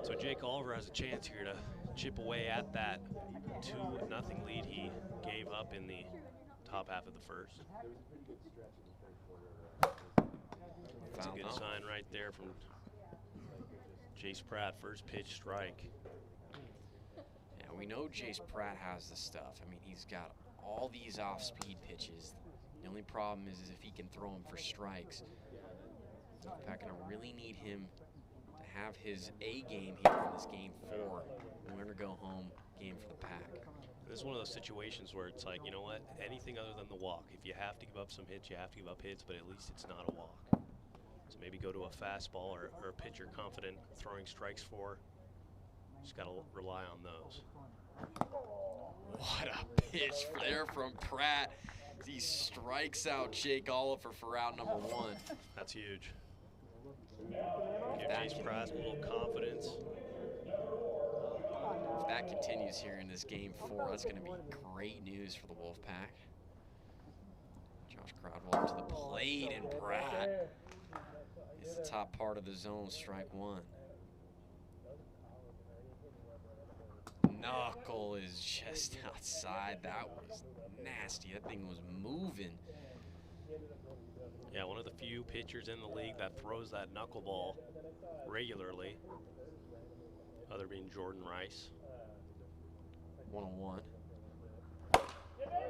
So Jake Oliver has a chance here to chip away at that 2-0 lead he gave up in the top half of the first. That's a good sign right there from Jace Pratt, first pitch strike. Yeah, we know Jace Pratt has the stuff. I mean, he's got all these off-speed pitches. The only problem is if he can throw them for strikes. Wolfpack gonna really need him to have his A game here in this game 4. Winner to go home game for the Pack. This is one of those situations where it's like, you know what, anything other than the walk. If you have to give up some hits, you have to give up hits, but at least it's not a walk. So maybe go to a fastball or a pitch you're confident throwing strikes for. Just got to rely on those. What a pitch there from Pratt. He strikes out Jake Oliver for out number 1. That's huge. Give Jace Pratt a little confidence. If that continues here in this game 4, that's going to be great news for the Wolfpack. Josh Crodwell to the plate, and Pratt is the top part of the zone, strike 1. Knuckle is just outside. That was nasty. That thing was moving. Yeah, one of the few pitchers in the league that throws that knuckleball regularly. Other being Jordan Rice. 1-1.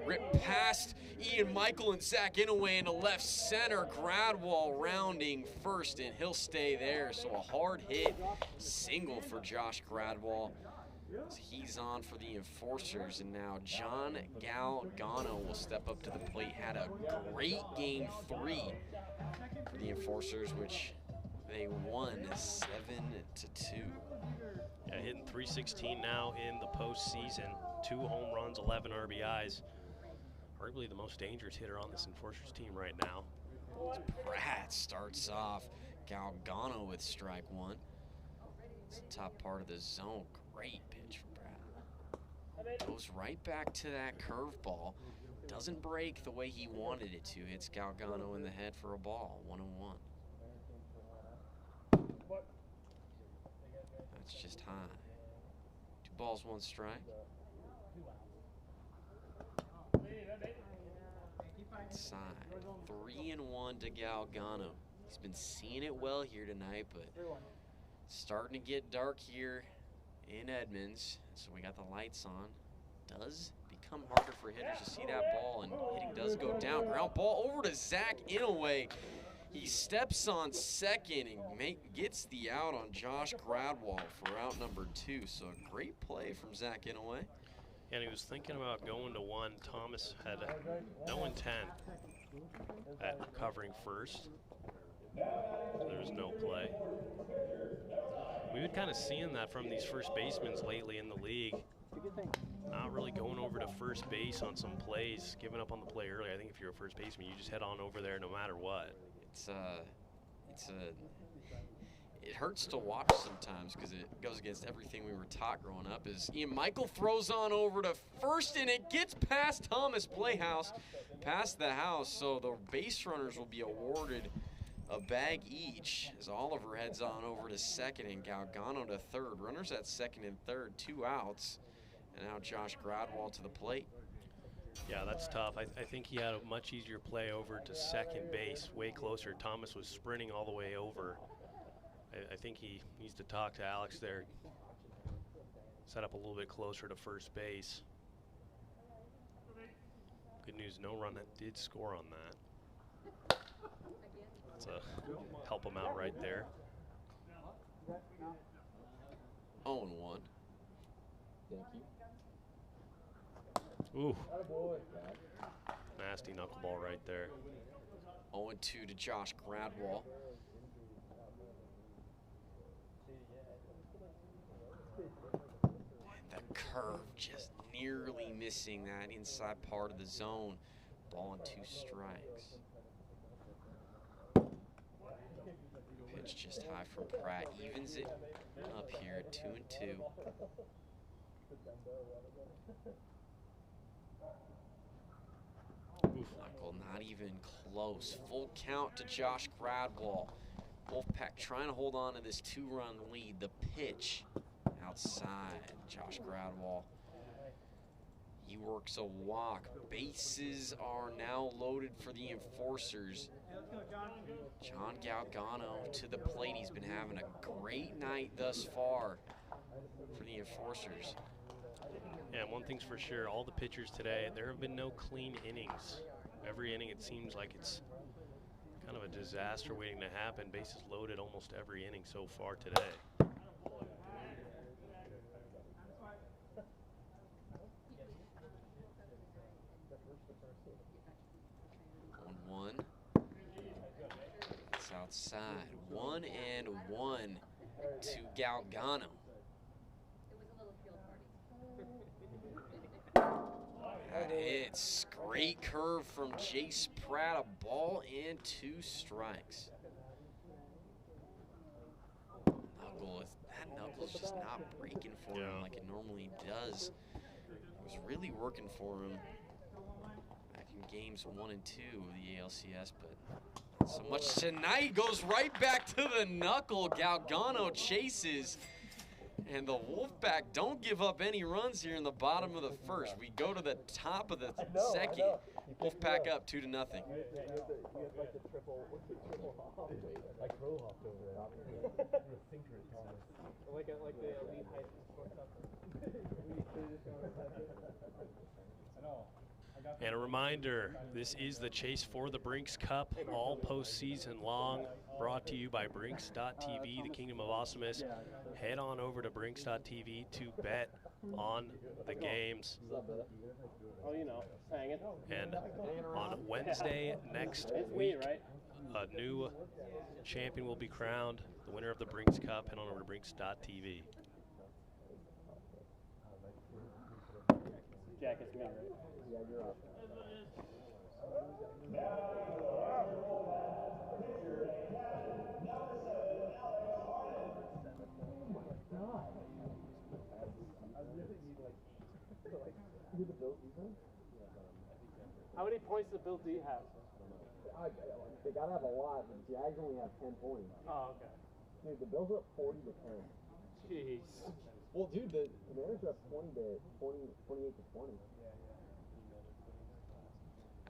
Rip past Ian Michael and Zach Inouye into left center. Gradwell rounding first, and he'll stay there. So a hard hit single for Josh Gradwell. He's on for the Enforcers, and now John Galgano will step up to the plate. Had a great game 3 for the Enforcers, which they won 7-2. Yeah, hitting .316 now in the postseason. 2 home runs, 11 RBIs. Arguably the most dangerous hitter on this Enforcers team right now. Pratt starts off Galgano with strike 1. It's the top part of the zone. Great pitch from Pratt. Goes right back to that curveball. Doesn't break the way he wanted it to. Hits Galgano in the head for a ball. 1-1. That's just high. 2 balls, 1 strike. Side. 3-1 to Galgano. He's been seeing it well here tonight, but starting to get dark here in Edmonds. So we got the lights on. Does become harder for hitters to see that ball, and hitting does go down. Ground ball over to Zach Inouye. He steps on second and gets the out on Josh Gradwell for out number 2. So a great play from Zach Inouye. And he was thinking about going to 1. Thomas had no intent at covering first. There was no play. We've been kind of seeing that from these first basemen lately in the league. Not really going over to first base on some plays, giving up on the play early. I think if you're a first baseman, you just head on over there no matter what. It hurts to watch sometimes because it goes against everything we were taught growing up. As Ian Michael throws on over to first, and it gets past Thomas Playhouse, past the house. So the base runners will be awarded a bag each as Oliver heads on over to second and Galgano to third. Runners at second and third, 2 outs. And now Josh Gradwell to the plate. Yeah, that's tough. I think he had a much easier play over to second base, way closer. Thomas was sprinting all the way over. I think he needs to talk to Alex there, set up a little bit closer to first base. Good news, no run that did score on that. That's a help him out right there. 0-1. Thank you. Ooh, nasty knuckleball right there. 0-2 to Josh Gradwell. And the curve just nearly missing that inside part of the zone. Ball and 2 strikes. Pitch just high from Pratt. Evens it up here at 2-2. Knuckle not even close. Full count to Josh Gradwell. Wolfpack trying to hold on to this 2-run lead. The pitch outside. Josh Gradwell. He works a walk. Bases are now loaded for the enforcers. John Galgano to the plate. He's been having a great night thus far for the enforcers. Yeah, one thing's for sure, all the pitchers today, there have been no clean innings. Every inning it seems like it's kind of a disaster waiting to happen. Bases loaded almost every inning so far today. 1-1. It's outside. 1-1 to Galgano. That hits. Great curve from Jace Pratt. A ball and 2 strikes. That knuckle's just not breaking for him like it normally does. It was really working for him back in games 1 and 2 of the ALCS, but not so much tonight. Goes right back to the knuckle. Galgano chases. And the Wolfpack don't give up any runs here in the bottom of the first. We go to the top of the second. Wolfpack up 2-0. And a reminder, this is the Chase for the Brinks Cup, all postseason long, brought to you by Brinks.tv, the Kingdom of Awesomeness. Head on over to Brinks.tv to bet on the games. Oh, you know, hanging. And on Wednesday next week, a new champion will be crowned, the winner of the Brinks Cup. Head on over to Brinks.tv. Jack, it's me, right? Yeah, you're up. How many points does Bill D have? They gotta have a lot, but the Jags only have 10 points. Oh, okay. Dude, the Bills are up 40-10. Jeez. Well, dude, the Commanders are up 28-20.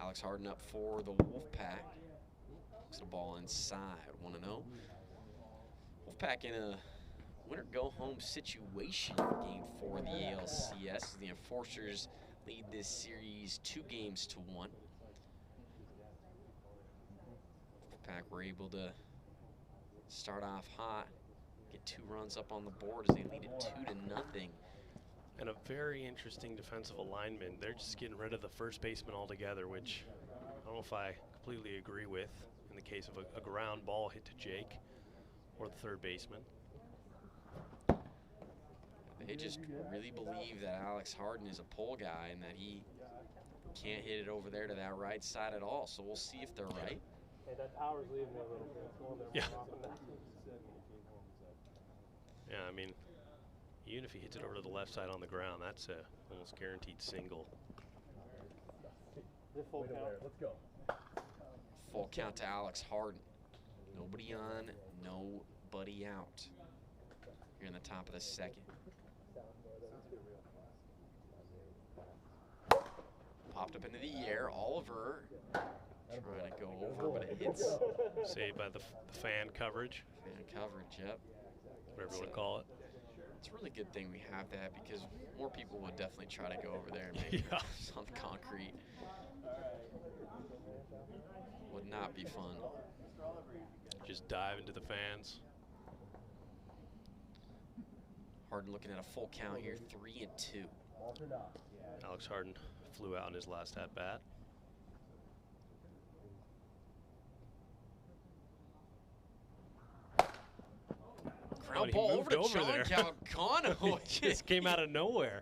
Alex Harden up for the Wolfpack. Looks the ball inside, 1-0. Wolfpack in a winner-go-home situation in Game 4 of the ALCS as the Enforcers lead this series 2-1. Wolfpack were able to start off hot, get 2 runs up on the board as they lead it 2-0. And a very interesting defensive alignment. They're just getting rid of the first baseman altogether, which I don't know if I completely agree with in the case of a ground ball hit to Jake or the third baseman. They just really believe that Alex Harden is a pull guy and that he can't hit it over there to that right side at all. So we'll see if they're right. Hey, that power's leaving me a little bit. It's going there Yeah. more often now. Yeah, I mean, even if he hits it over to the left side on the ground, that's a almost guaranteed single. Full count. Let's go. Full count to Alex Harden. Nobody on, nobody out. Here in the top of the second. Popped up into the air. Oliver trying to go over, but it hits. Saved by the fan coverage. Fan coverage, yep. Whatever you want to call it. It's a really good thing we have that because more people would definitely try to go over there and make moves on the concrete. Would not be fun. Just dive into the fans. Harden looking at a full count here, 3-2. Alex Harden flew out in his last at bat. Ground ball over to John Galgano. Just came out of nowhere.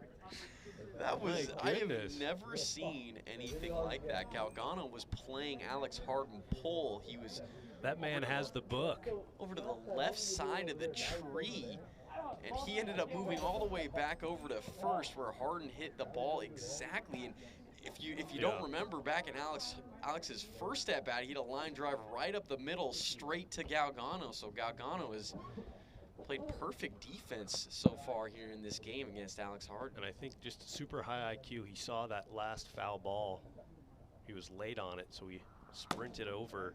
That was, I have never seen anything like that. Galgano was playing Alex Harden pull. He was. That man has the book. Over to the left side of the tree. And he ended up moving all the way back over to first where Harden hit the ball exactly. And if you don't remember, back in Alex's first at bat, he had a line drive right up the middle straight to Galgano. So Galgano has played perfect defense so far here in this game against Alex Harden. And I think just super high IQ. He saw that last foul ball. He was late on it, so he sprinted over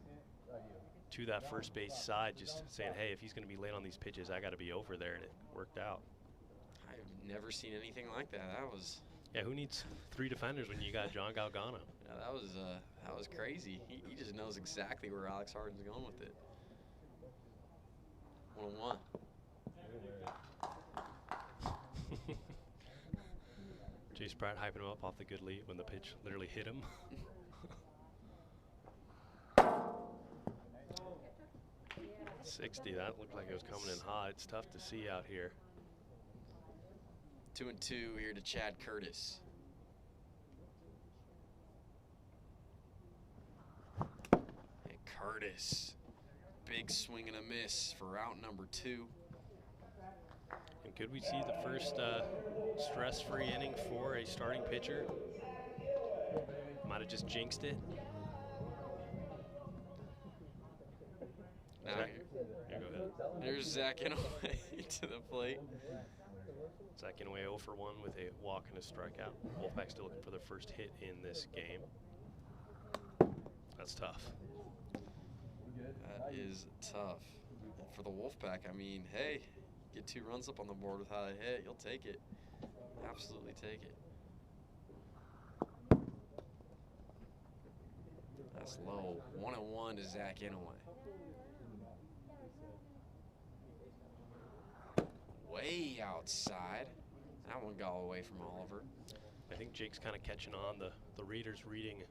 to that first base side, just saying, hey, if he's going to be late on these pitches, I got to be over there, and it worked out. I've never seen anything like that. That was. Yeah, who needs 3 defenders when you got John Galgano? Yeah, that was crazy. He just knows exactly where Alex Harden's going with it. 1-1. Jay Spratt hyping him up off the good lead when the pitch literally hit him. .60, that looked like it was coming in hot. It's tough to see out here. 2-2 here to Chad Curtis. And Curtis, big swing and a miss for out number 2. And could we see the first stress-free inning for a starting pitcher? Might have just jinxed it. Now here, go ahead. There's Zach Inouye to the plate. Zach Inouye 0 for 1 with a walk and a strikeout. Wolfpack still looking for their first hit in this game. That's tough. That is tough. And for the Wolfpack, I mean, hey, get 2 runs up on the board without a hit, you'll take it. Absolutely take it. That's low. 1-1 to Zach Inouye. Way outside. That one got away from Oliver. I think Jake's kind of catching on. The reader's reading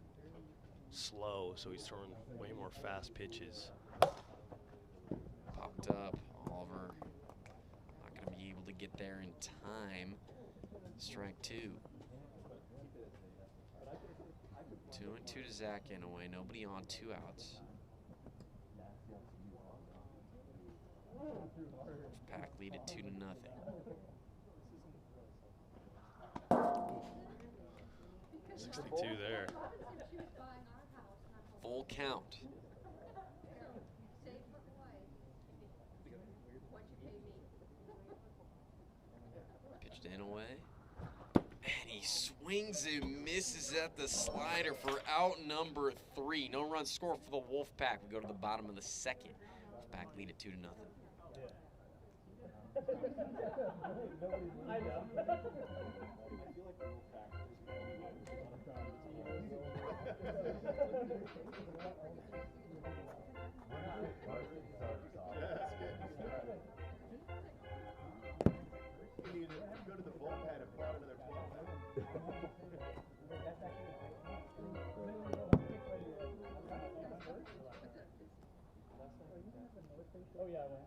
slow, so he's throwing way more fast pitches. Popped up. Oliver not going to be able to get there in time. Strike 2. 2-2 to Zach Inouye. Nobody on, 2 outs. Pack lead it 2-0. Oof. 62 there. Full count. Pitch to Inouye. And he swings and misses at the slider for out number 3. No run score for the Wolfpack. We go to the bottom of the second. Wolfpack lead it 2-0. I know. You need to go to the Wolfpack and pull out another 12. Oh yeah, yeah.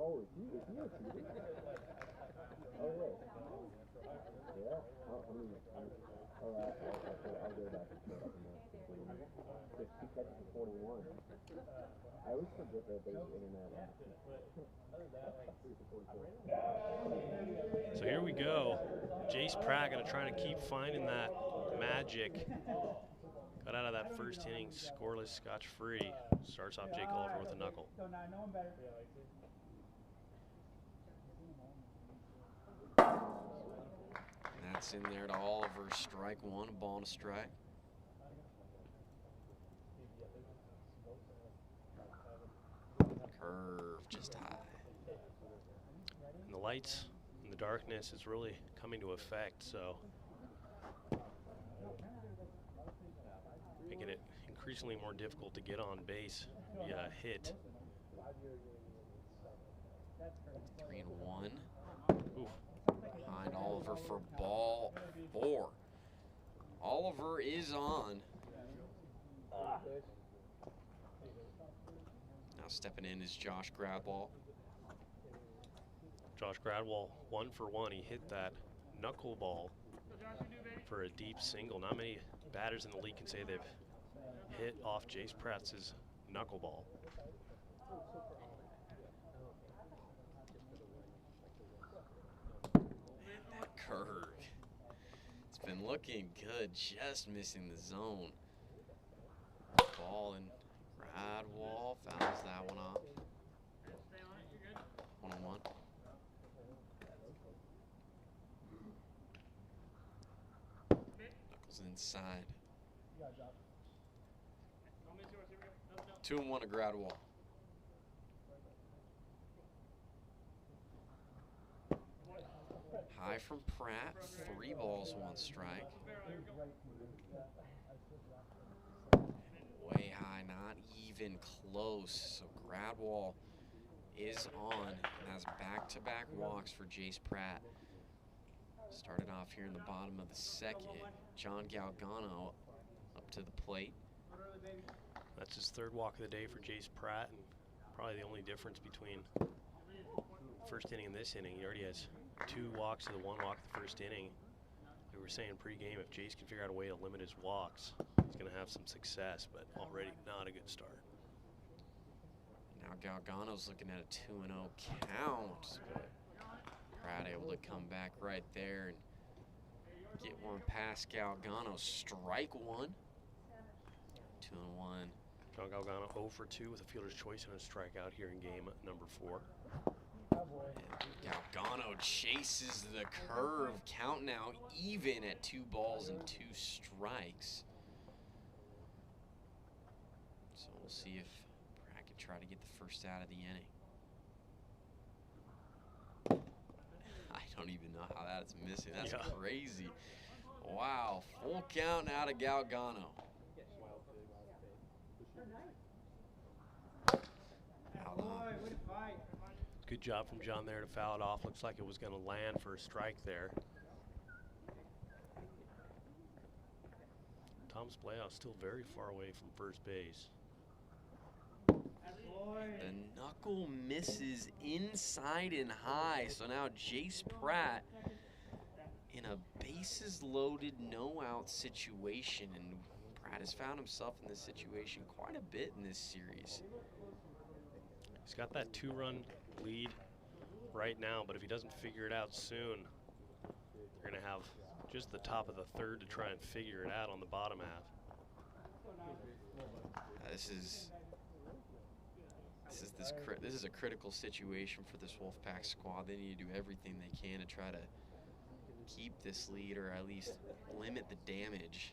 Oh, is he a shooter? Oh, yeah. Yeah? I mean, I'll go back and check up on that. He catches for 41. I always forget that they internet. So here we go. Jace Pratt going to try to keep finding that magic. Got out of that first inning scoreless, scotch-free. Starts off Jake Oliver with a knuckle. And that's in there to Oliver. Strike one, a ball and a strike. Curve just high. And the lights and the darkness is really coming to effect, so making it increasingly more difficult to get on base via hit. 3-1. Oof. Behind Oliver for ball 4. Oliver is on. Now stepping in is Josh Gradwell. Josh Gradwell, 1 for 1. He hit that knuckleball for a deep single. Not many batters in the league can say they've hit off Jace Pratt's knuckleball. And that curve. It's been looking good, just missing the zone. Ball and Gradwell fouls that one off. 1-1. Knuckles inside. 2-1 to Gradwell. High from Pratt, 3 balls, 1 strike. Way high, not even close. So Gradwell is on and has back-to-back walks for Jace Pratt. Started off here in the bottom of the second. John Galgano up to the plate. That's his 3rd walk of the day for Jace Pratt, and probably the only difference between first inning and this inning. He already has 2 walks to the 1 walk the first inning. We were saying pregame, if Jace can figure out a way to limit his walks, he's going to have some success, but already not a good start. Now Galgano's looking at a 2-0 count, but Pratt able to come back right there and get one past Galgano. Strike 1. 2-1. John Galgano 0 for 2 with a fielder's choice and a strikeout here in game number 4. And Galgano chases the curve. Count now even at 2 balls and 2 strikes. So we'll see if Pratt can try to get the first out of the inning. I don't even know how that's missing. That's crazy. Wow, full count now to Galgano. Good job from John there to foul it off. Looks like it was going to land for a strike there. Tom Splayhouse still very far away from first base. The knuckle misses inside and high. So now Jace Pratt in a bases loaded, no out situation. And Pratt has found himself in this situation quite a bit in this series. He's got that 2-run lead right now, but if he doesn't figure it out soon, they're going to have just the top of the third to try and figure it out on the bottom half. This is a critical situation for this Wolfpack squad. They need to do everything they can to try to keep this lead, or at least limit the damage.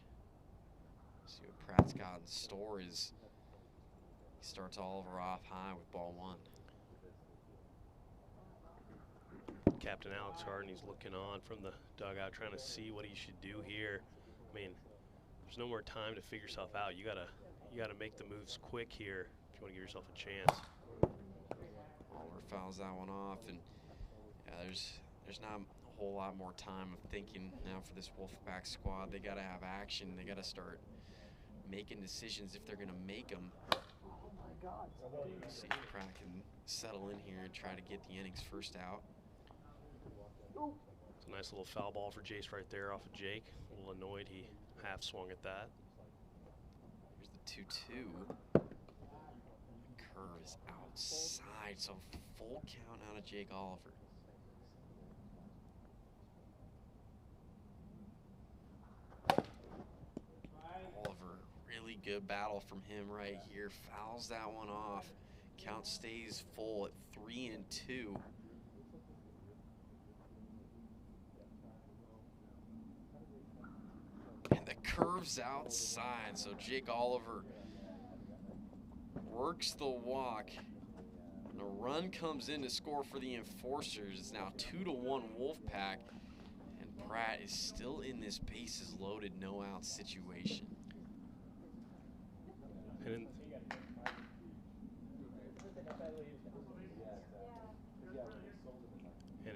See what Pratt's got in store is he starts Oliver off high with ball 1. Captain Alex Harden, he's looking on from the dugout, trying to see what he should do here. I mean, there's no more time to figure yourself out. You gotta make the moves quick here if you want to give yourself a chance. Oliver fouls that one off, and yeah, there's not a whole lot more time of thinking now for this Wolfpack squad. They gotta have action. They gotta start making decisions if they're gonna make them. See if Pratt can settle in here and try to get the innings first out. It's a nice little foul ball for Jace right there off of Jake. A little annoyed he half swung at that. Here's the 2-2. Curve is outside, so full count out of Jake Oliver. Oliver, really good battle from him right here. Fouls that one off. Count stays full at 3-2. And the curve's outside, so Jake Oliver works the walk. And a run comes in to score for the Enforcers. It's now 2-1 Wolfpack. And Pratt is still in this bases loaded, no out situation. And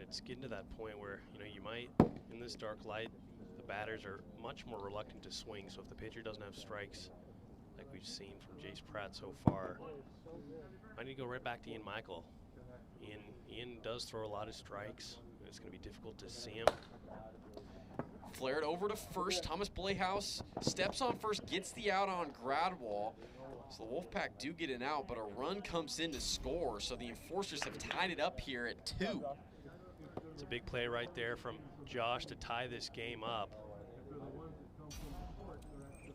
it's getting to that point where, you know, you might, in this dark light, the batters are much more reluctant to swing. So if the pitcher doesn't have strikes, like we've seen from Jace Pratt so far, I need to go right back to Ian Michael. Ian does throw a lot of strikes. It's going to be difficult to see him. Flared over to first. Thomas Playhouse steps on first, gets the out on Gradwall. So the Wolfpack do get an out, but a run comes in to score. So the Enforcers have tied it up here at 2. It's a big play right there from Josh to tie this game up.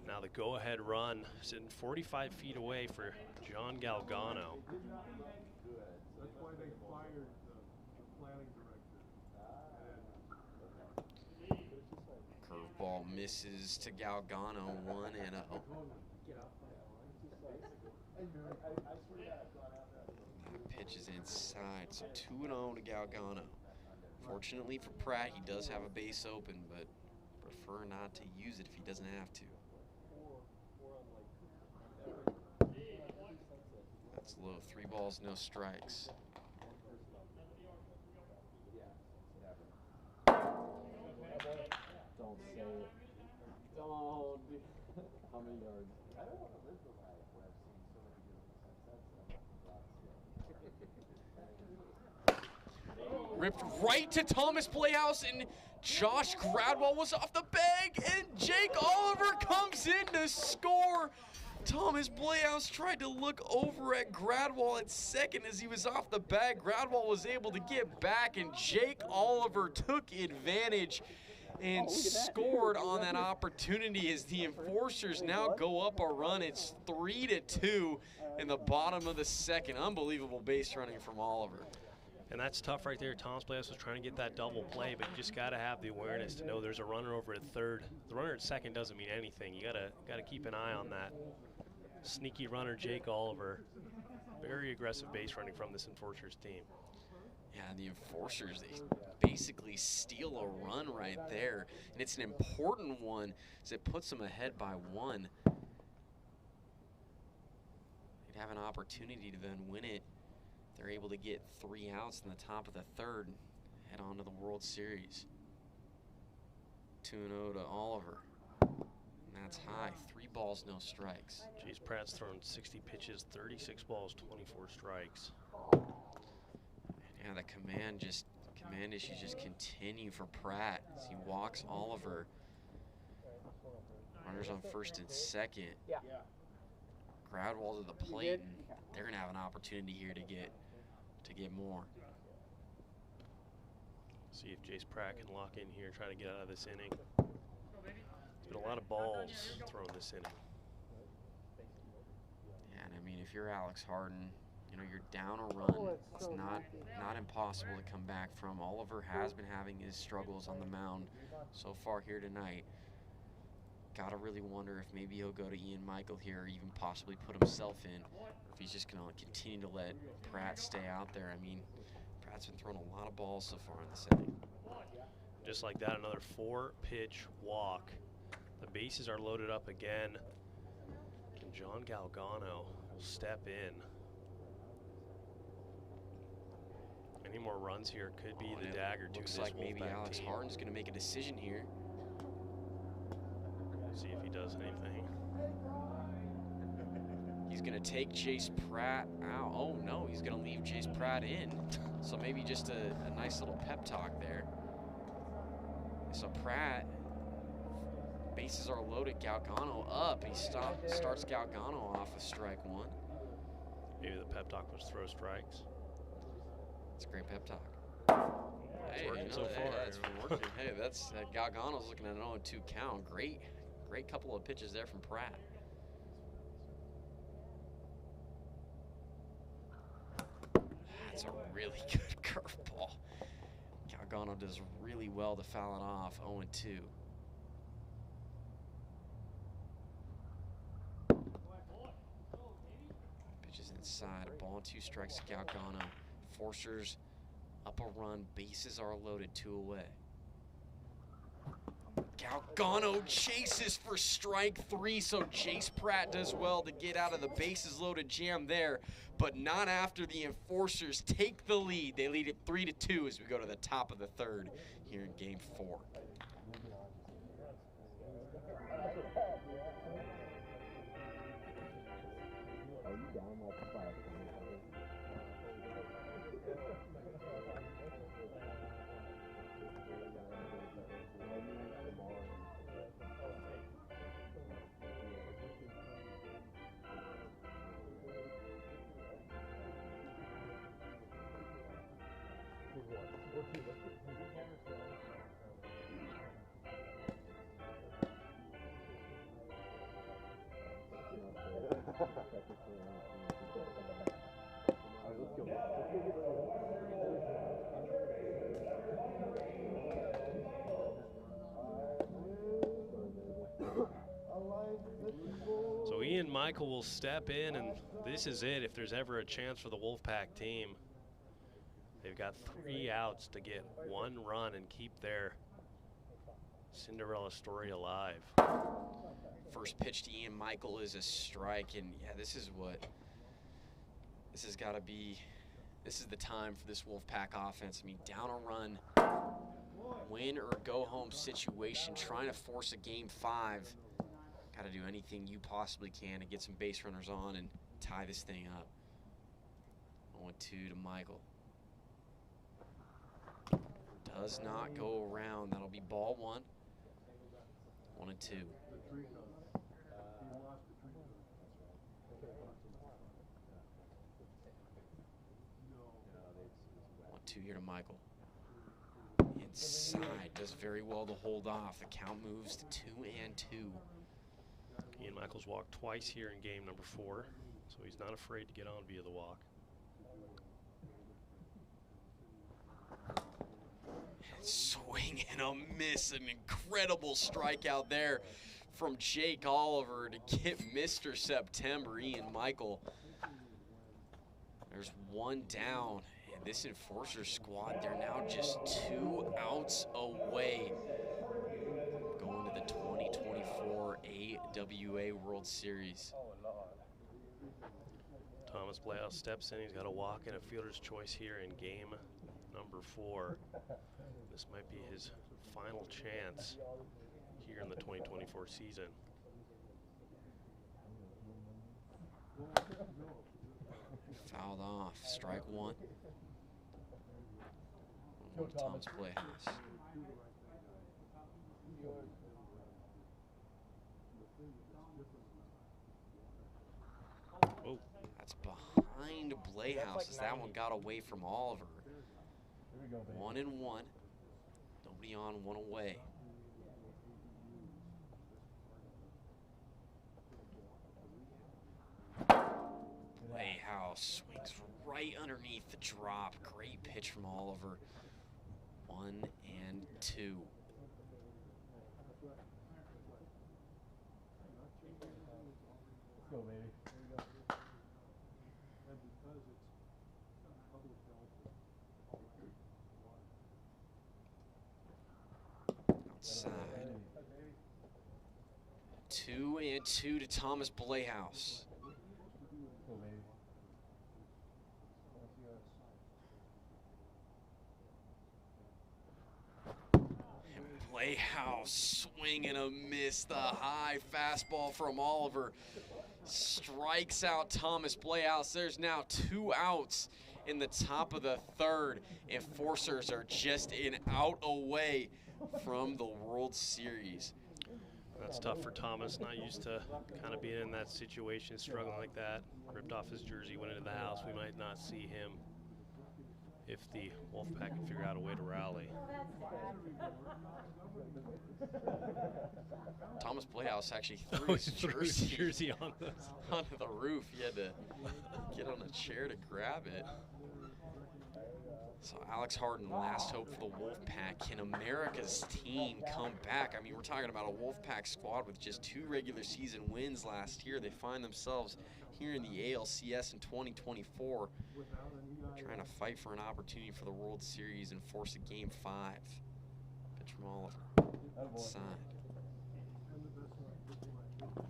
Now the go-ahead run sitting 45 feet away for John Galgano. Curveball misses to Galgano, 1-0. Pitch is inside, so 2-0 to Galgano. Fortunately for Pratt, he does have a base open, but prefer not to use it if he doesn't have to. That's low. 3 balls, no strikes. Don't say it. Don't. How many yards? I don't want to live the life where I've seen so many good sunsets. Ripped right to Thomas Playhouse, and Josh Gradwell was off the bag, and Jake Oliver comes in to score. Thomas Playhouse tried to look over at Gradwell at second as he was off the bag. Gradwell was able to get back, and Jake Oliver took advantage and scored on that opportunity as the Enforcers now go up a run. It's 3-2 in the bottom of the second. Unbelievable base running from Oliver. And that's tough right there. Thomas Playhouse was trying to get that double play, but you just got to have the awareness to know there's a runner over at third. The runner at second doesn't mean anything. You got to keep an eye on that. Sneaky runner Jake Oliver. Very aggressive base running from this Enforcers team. Yeah, the Enforcers, they basically steal a run right there. And it's an important one as it puts them ahead by 1. They'd have an opportunity to then win it. They're able to get 3 outs in the top of the third, head on to the World Series. 2-0 to Oliver. And that's high. 3 balls, no strikes. Jace Pratt's thrown 60 pitches, 36 balls, 24 strikes. Yeah, the command issues just continue for Pratt as he walks Oliver. Runners on first and second. Gradwell to the plate, and they're gonna have an opportunity here to get more. See if Jace Pratt can lock in here, try to get out of this inning. There's been a lot of balls thrown this inning. Yeah, and I mean, if you're Alex Harden, you know, you're down a run. It's not impossible to come back from. Oliver has been having his struggles on the mound so far here tonight. Gotta really wonder if maybe he'll go to Ian Michael here, or even possibly put himself in, or if he's just gonna continue to let Pratt stay out there. I mean, Pratt's been throwing a lot of balls so far in this inning. Just like that, another 4-pitch walk. The bases are loaded up again. And John Galgano will step in. Any more runs here could be the dagger to this Looks like maybe Wolfpack Alex team. Harden's gonna make a decision here. See if he does anything. He's gonna take Jace Pratt out. Oh no, he's gonna leave Jace Pratt in. So maybe just a nice little pep talk there. So Pratt, bases are loaded, Galgano up. He starts Galgano off with strike one. Maybe the pep talk was throw strikes. It's a great pep talk. It's working so far. That's working. Hey, that's Galgano's looking at an 0-2 count. Great couple of pitches there from Pratt. That's a really good curveball. Galgano does really well to foul it off. 0-2. Pitches inside. A ball and 2 strikes to Galgano. Forcers up a run. Bases are loaded. 2 away. Galgano chases for strike 3, so Jace Pratt does well to get out of the bases loaded jam there, but not after the Enforcers take the lead. They lead it 3-2 as we go to the top of the 3rd here in Game 4. So Ian Michael will step in, and this is it. If there's ever a chance for the Wolfpack team, they've got 3 outs to get 1 run and keep their Cinderella story alive. First pitch to Ian Michael is a strike, and yeah, this has got to be, this is the time for this Wolfpack offense. I mean, down a run, win or go home situation, trying to force a Game 5. Got to do anything you possibly can to get some base runners on and tie this thing up. 0-2 to Michael. Does not go around. That'll be ball 1. 1-2. 1-2 here to Michael. Inside, does very well to hold off. The count moves to 2-2. Ian Michael's walked twice here in game number 4, so he's not afraid to get on via the walk. Swing and a miss, an incredible strikeout there from Jake Oliver to get Mr. September, Ian Michael. There's 1 down, and this Enforcer squad, they're now just 2 outs away going to the 2024 AWA World Series. Thomas Blahouse steps in. He's got a walk and a fielder's choice here in game number 4. This might be his final chance here in the 2024 season. Fouled off, strike 1. One to Thomas Blahouse. Oh, that's behind Blahouse as that one got away from Oliver. 1-1. nobody on, 1 away. Playhouse swings right underneath the drop. Great pitch from Oliver. 1 and 2. Let's go, baby. There we go. Outside. 2 and 2 to Thomas Playhouse. Go, baby. Playhouse, swing and a miss. The high fastball from Oliver strikes out Thomas Playhouse. There's now 2 outs in the top of the 3rd. Enforcers are just an out away from the World Series. That's tough for Thomas, not used to kind of being in that situation, struggling like that. Ripped off his jersey, went into the house. We might not see him if the Wolfpack can figure out a way to rally. Thomas Playhouse actually threw his jersey onto the roof. He had to get on a chair to grab it. So Alex Harden, last hope for the Wolfpack. Can America's team come back? I mean, we're talking about a Wolfpack squad with just 2 regular season wins last year. They find themselves here in the ALCS in 2024, trying to fight for an opportunity for the World Series and force a Game 5. Pitch from Oliver. Outside.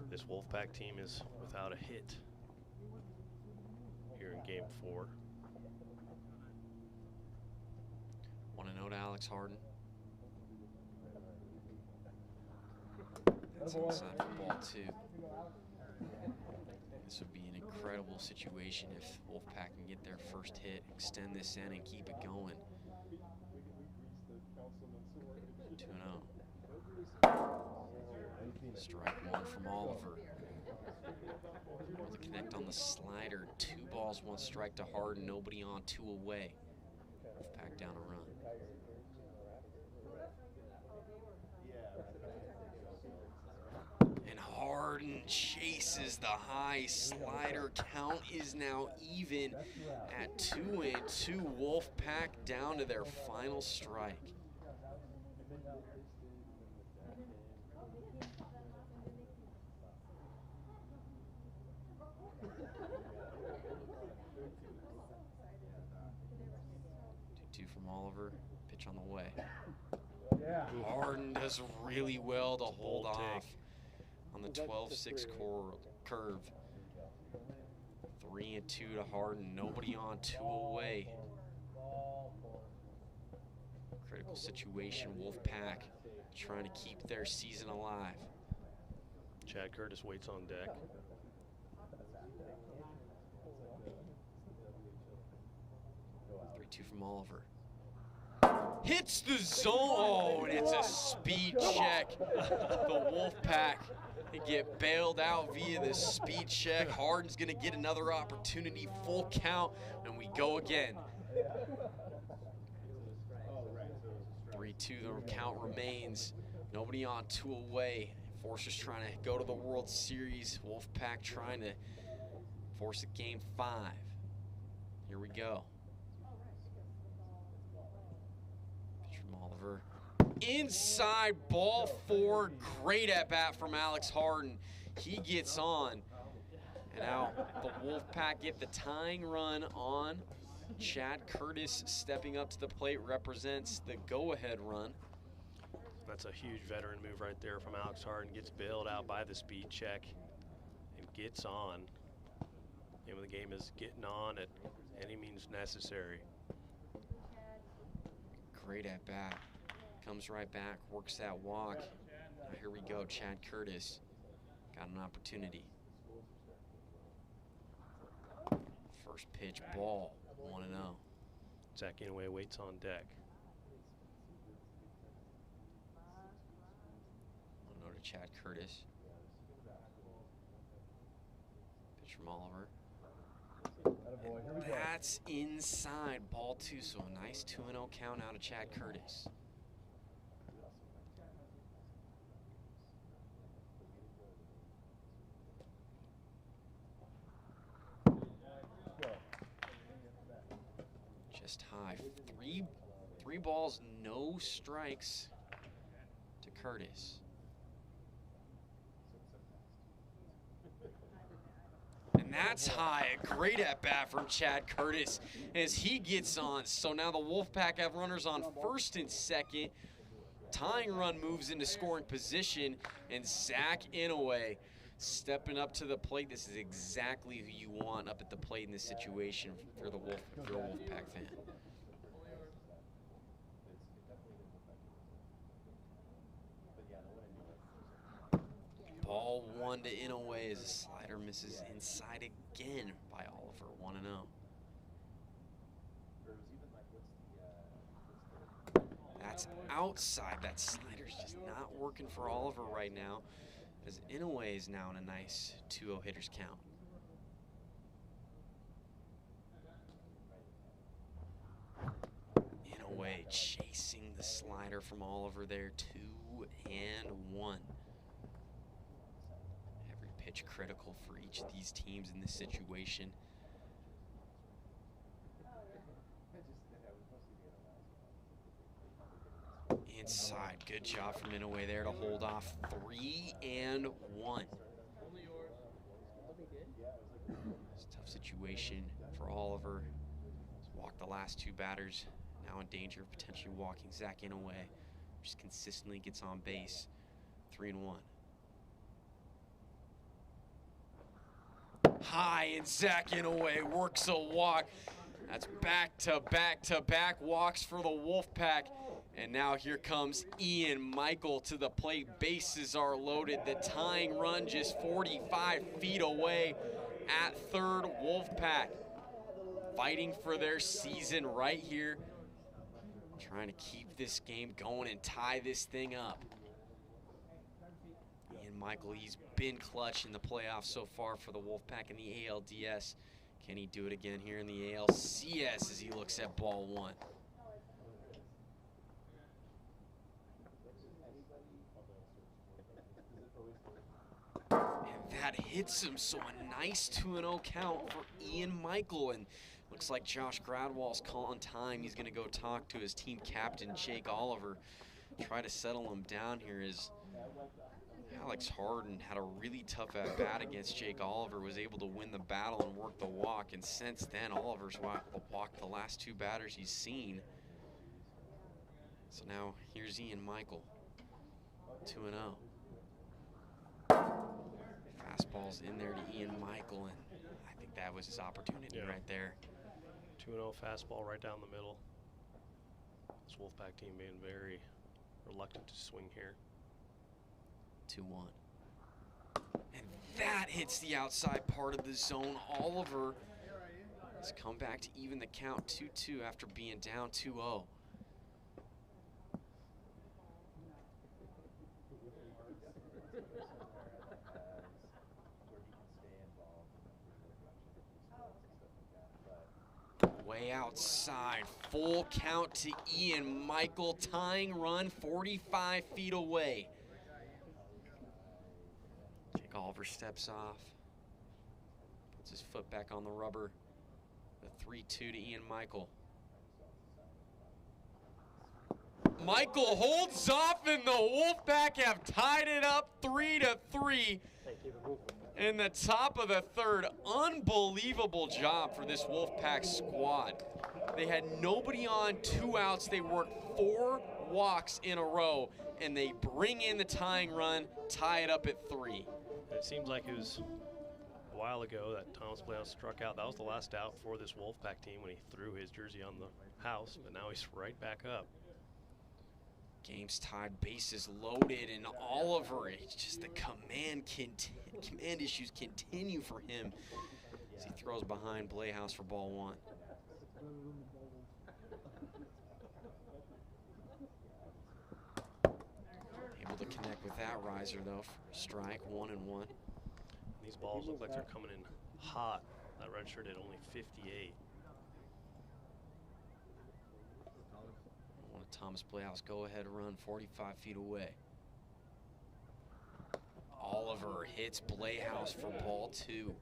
This Wolfpack team is without a hit here in Game 4. 1-0 to Alex Harden. That's inside for ball 2. This would be an incredible situation if Wolfpack can get their first hit, extend this in, and keep it going. 2-0. Strike 1 from Oliver. Able to connect on the slider. 2 balls, 1 strike to Harden. Nobody on, 2 away. Wolfpack down a run. And Harden chases the high slider. Count is now even at 2 and 2. Wolfpack down to their final strike. From Oliver, pitch on the way. Harden does really well to hold off on the 12-6 curve. 3 and 2 to Harden, nobody on, 2 away. Critical situation, Wolfpack trying to keep their season alive. Chad Curtis waits on deck. From Oliver. Hits the zone. Oh, and it's a speed check. The Wolfpack get bailed out via the speed check. Harden's going to get another opportunity. Full count, and we go again. 3-2, the count remains. Nobody on, 2 away. Enforcers trying to go to the World Series. Wolfpack trying to force a Game 5. Here we go. Oliver. Inside, ball 4. Great at bat from Alex Harden. He gets on. And now the Wolfpack get the tying run on. Chad Curtis stepping up to the plate represents the go-ahead run. That's a huge veteran move right there from Alex Harden. Gets bailed out by the speed check and gets on. The name of the game is getting on at any means necessary. Great at bat. Comes right back, works that walk. Now here we go, Chad Curtis. Got an opportunity. First pitch, ball, 1-0. Zach Inouye waits on deck. 1-0 to Chad Curtis. Pitch from Oliver. That's inside, ball 2, so a nice 2-0 count out of Chad Curtis. Just high. Three balls, no strikes to Curtis. And that's high. A great at-bat from Chad Curtis as he gets on. So now the Wolfpack have runners on first and second. Tying run moves into scoring position, and Zach Inouye stepping up to the plate. This is exactly who you want up at the plate in this situation for the if you're a Wolfpack fan. Ball 1 to Inouye as a slider misses inside again by Oliver, 1-0. That's outside. That slider's just not working for Oliver right now, as Inouye is now in a nice 2-0 hitters count. Inouye chasing the slider from Oliver there, 2-1. Every pitch critical for each of these teams in this situation. Inside, good job from Inouye there to hold off 3-1. It's a tough situation for Oliver. He's walked the last 2 batters, now in danger of potentially walking Zach Inouye. Just consistently gets on base, 3-1. High, and Zach Inouye works a walk. That's back-to-back-to-back walks for the Wolfpack. And now here comes Ian Michael to the plate. Bases are loaded. The tying run just 45 feet away at third. Wolfpack fighting for their season right here. Trying to keep this game going and tie this thing up. Ian Michael, he's been clutch in the playoffs so far for the Wolfpack in the ALDS. Can he do it again here in the ALCS as he looks at ball 1? And that hits him, so a nice 2-0 count for Ian Michael. And looks like Josh Gradwell's calling time. He's going to go talk to his team captain, Jake Oliver, try to settle him down here as Alex Harden had a really tough at-bat against Jake Oliver, was able to win the battle and work the walk, and since then Oliver's walked the last 2 batters he's seen. So now here's Ian Michael, 2-0. Fastball's in there to Ian Michael, and I think that was his opportunity right there. 2-0 fastball right down the middle. This Wolfpack team being very reluctant to swing here. 2-1. And that hits the outside part of the zone. Oliver has come back to even the count, 2-2 after being down 2-0. Way outside, full count to Ian Michael, tying run 45 feet away. Jake Oliver steps off, puts his foot back on the rubber. The 3-2 to Ian Michael. Michael holds off, and the Wolfpack have tied it up 3-3 in the top of the third. Unbelievable job for this Wolfpack squad. They had nobody on, 2 outs. They worked 4 walks in a row, and they bring in the tying run, tie it up at 3. It seems like it was a while ago that Thomas Playhouse struck out. That was the last out for this Wolfpack team when he threw his jersey on the house, but now he's right back up. Game's tied, bases loaded, and Oliver, it's just the command issues continue for him as he throws behind Playhouse for ball 1. Able to connect with that riser though for a strike, 1-1. These balls look like they're coming in hot. That registered at only 58. Thomas Playhouse go-ahead run 45 feet away. Oliver hits Playhouse for ball 2.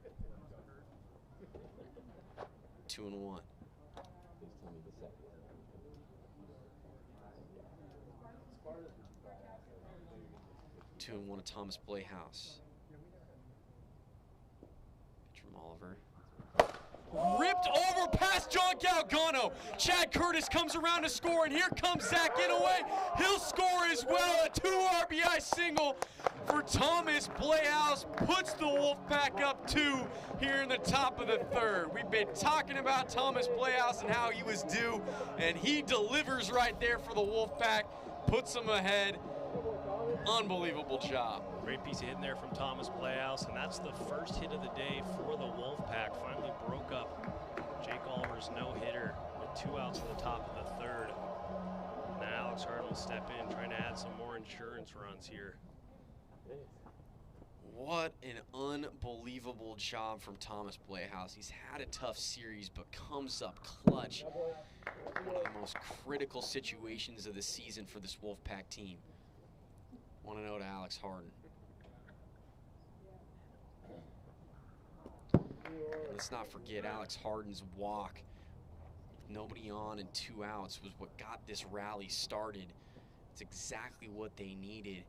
2-1. FaceTime me the second. 2-1 to Thomas Playhouse. Pitch from Oliver. Ripped over past John Galgano. Chad Curtis comes around to score, and here comes Zach Inouye. He'll score as well. A 2 RBI single for Thomas Playhouse. Puts the Wolfpack up 2 here in the top of the third. We've been talking about Thomas Playhouse and how he was due, and he delivers right there for the Wolfpack. Puts them ahead. Unbelievable job. Great piece of hitting there from Thomas Playhouse, and that's the first hit of the day for the Wolfpack. Finally broke up Jake Oliver's no-hitter with 2 outs in the top of the third. Now Alex Harden will step in, trying to add some more insurance runs here. What an unbelievable job from Thomas Playhouse. He's had a tough series, but comes up clutch. One of the most critical situations of the season for this Wolfpack team. 1-0 to Alex Harden. Let's not forget Alex Harden's walk, nobody on and 2 outs, was what got this rally started. It's exactly what they needed.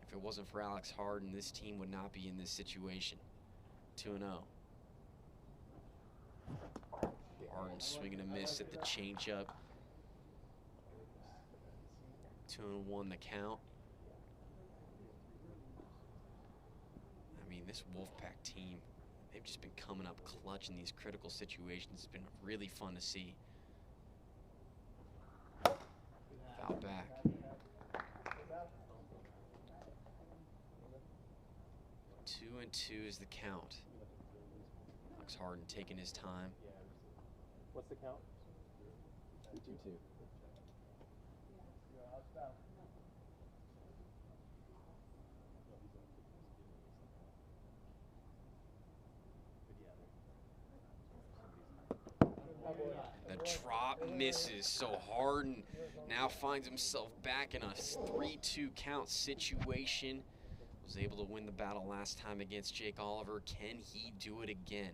If it wasn't for Alex Harden, this team would not be in this situation. 2-0. Harden swinging a miss at the changeup. 2-1 the count. I mean, this Wolfpack team, they've just been coming up clutch in these critical situations. It's been really fun to see. Foul back. 2-2 is the count. Alex Harden taking his time. What's the count? 2-2. The drop misses, so Harden now finds himself back in a 3-2 count situation. Was able to win the battle last time against Jake Oliver. Can he do it again?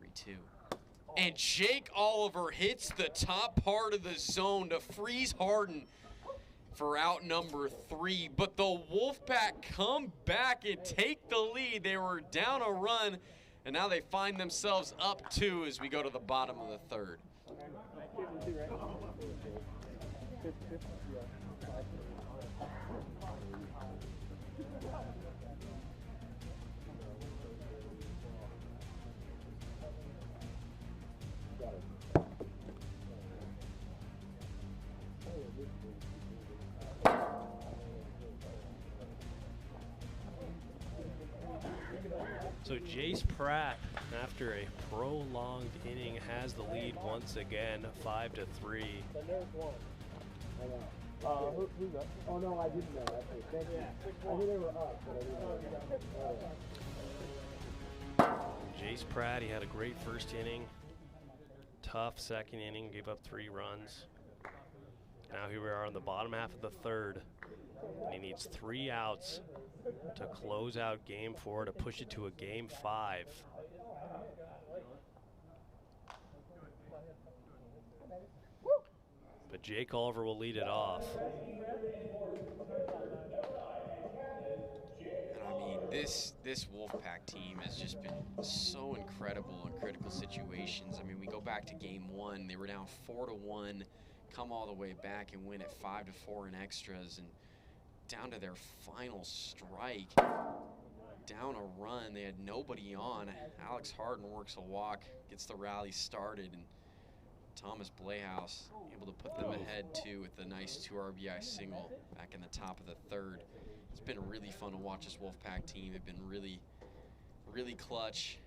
3-2. And Jake Oliver hits the top part of the zone to freeze Harden for out number 3. But the Wolfpack come back and take the lead. They were down a run, and now they find themselves up 2 as we go to the bottom of the third. So Jace Pratt, after a prolonged inning, has the lead once again, 5-3. Who's that? Oh, no, I didn't know. Actually. Thank you. I knew they were up, but I didn't know. Jace Pratt, he had a great first inning. Tough second inning, gave up 3 runs. Now here we are in the bottom half of the third. And he needs 3 outs to close out game 4 to push it to a game 5. But Jake Oliver will lead it off. And I mean, this Wolfpack team has just been so incredible in critical situations. I mean, we go back to game 1, they were down 4-1, come all the way back and win at 5-4 in extras, and down to their final strike, down a run. They had nobody on. Alex Harden works a walk, gets the rally started, and Thomas Playhouse able to put them ahead too with a nice 2 RBI single back in the top of the third. It's been really fun to watch this Wolfpack team. They've been really, really clutch.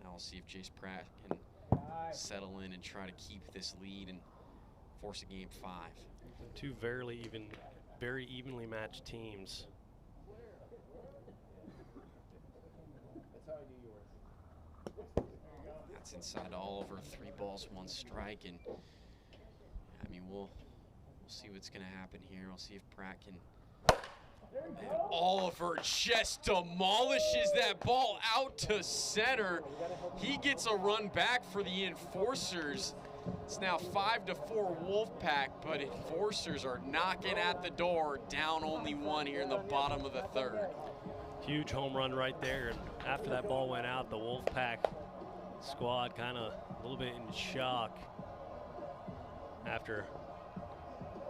Now we'll see if Jace Pratt can settle in and try to keep this lead and force a game 5. 2 very evenly matched teams. That's inside Oliver, 3 balls, 1 strike, and I mean we'll see what's gonna happen here. We'll see if Pratt can And Oliver just demolishes that ball out to center. He gets a run back for the Enforcers. It's now 5-4 Wolfpack, but Enforcers are knocking at the door, down only one here in the bottom of the third. Huge home run right there. And after that ball went out, the Wolfpack squad kind of a little bit in shock after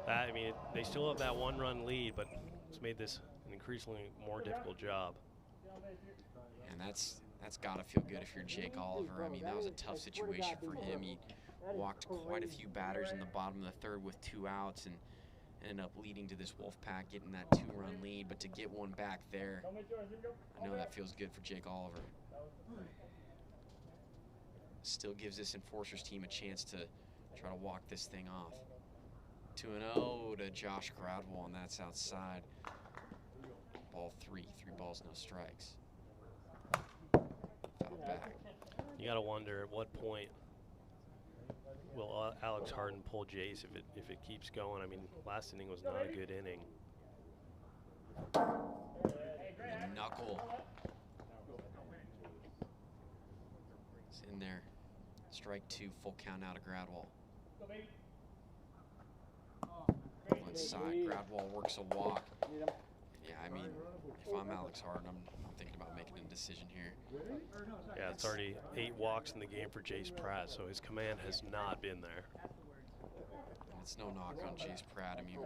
that. I mean, they still have that 1-run lead, but it's made this an increasingly more difficult job. And that's got to feel good if you're Jake Oliver. I mean, that was a tough situation for him. He walked quite a few batters in the bottom of the third with 2 outs and ended up leading to this Wolfpack getting that 2-run lead. But to get one back there, I know that feels good for Jake Oliver. Still gives this Enforcers team a chance to try to walk this thing off. 2-0 to Josh Gradwell, and that's outside. Ball 3 balls, no strikes. Foul back. You got to wonder at what point will Alex Harden pull Jace if it keeps going. I mean, last inning was not a good inning. And knuckle. It's in there. Strike 2, full count out of Gradwell. One side, Gradwell works a walk. Yeah, I mean, if I'm Alex Harden, I'm thinking about making a decision here. Yeah, it's already 8 walks in the game for Jace Pratt, so his command has not been there. And it's no knock on Jace Pratt. I mean,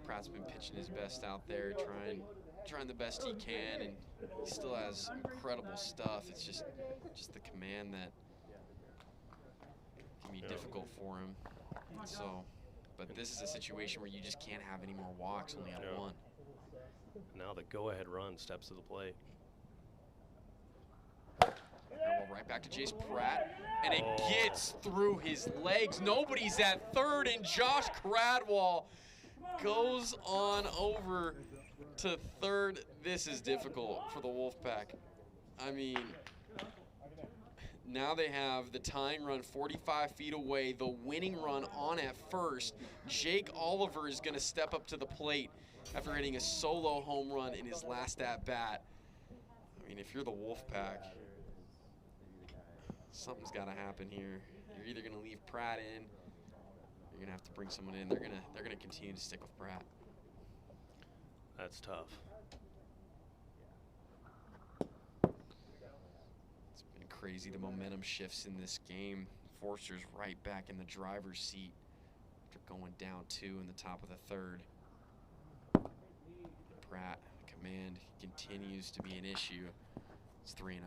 Pratt's been pitching his best out there, trying the best he can, and he still has incredible stuff. It's just the command that can be difficult for him. So, but this is a situation where you just can't have any more walks, only have 1. Now the go-ahead run steps to the plate. And right back to Jace Pratt, and it gets through his legs. Nobody's at third, and Josh Gradwell goes on over to third. This is difficult for the Wolfpack. I mean, now they have the tying run 45 feet away, the winning run on at first. Jake Oliver is going to step up to the plate after hitting a solo home run in his last at-bat. I mean, if you're the Wolfpack, something's got to happen here. You're either going to leave Pratt in, you're going to have to bring someone in. They're going to continue to stick with Pratt. That's tough. It's been crazy, the momentum shifts in this game. Forster's right back in the driver's seat after going down 2 in the top of the third. Pratt, command continues to be an issue. It's 3-0.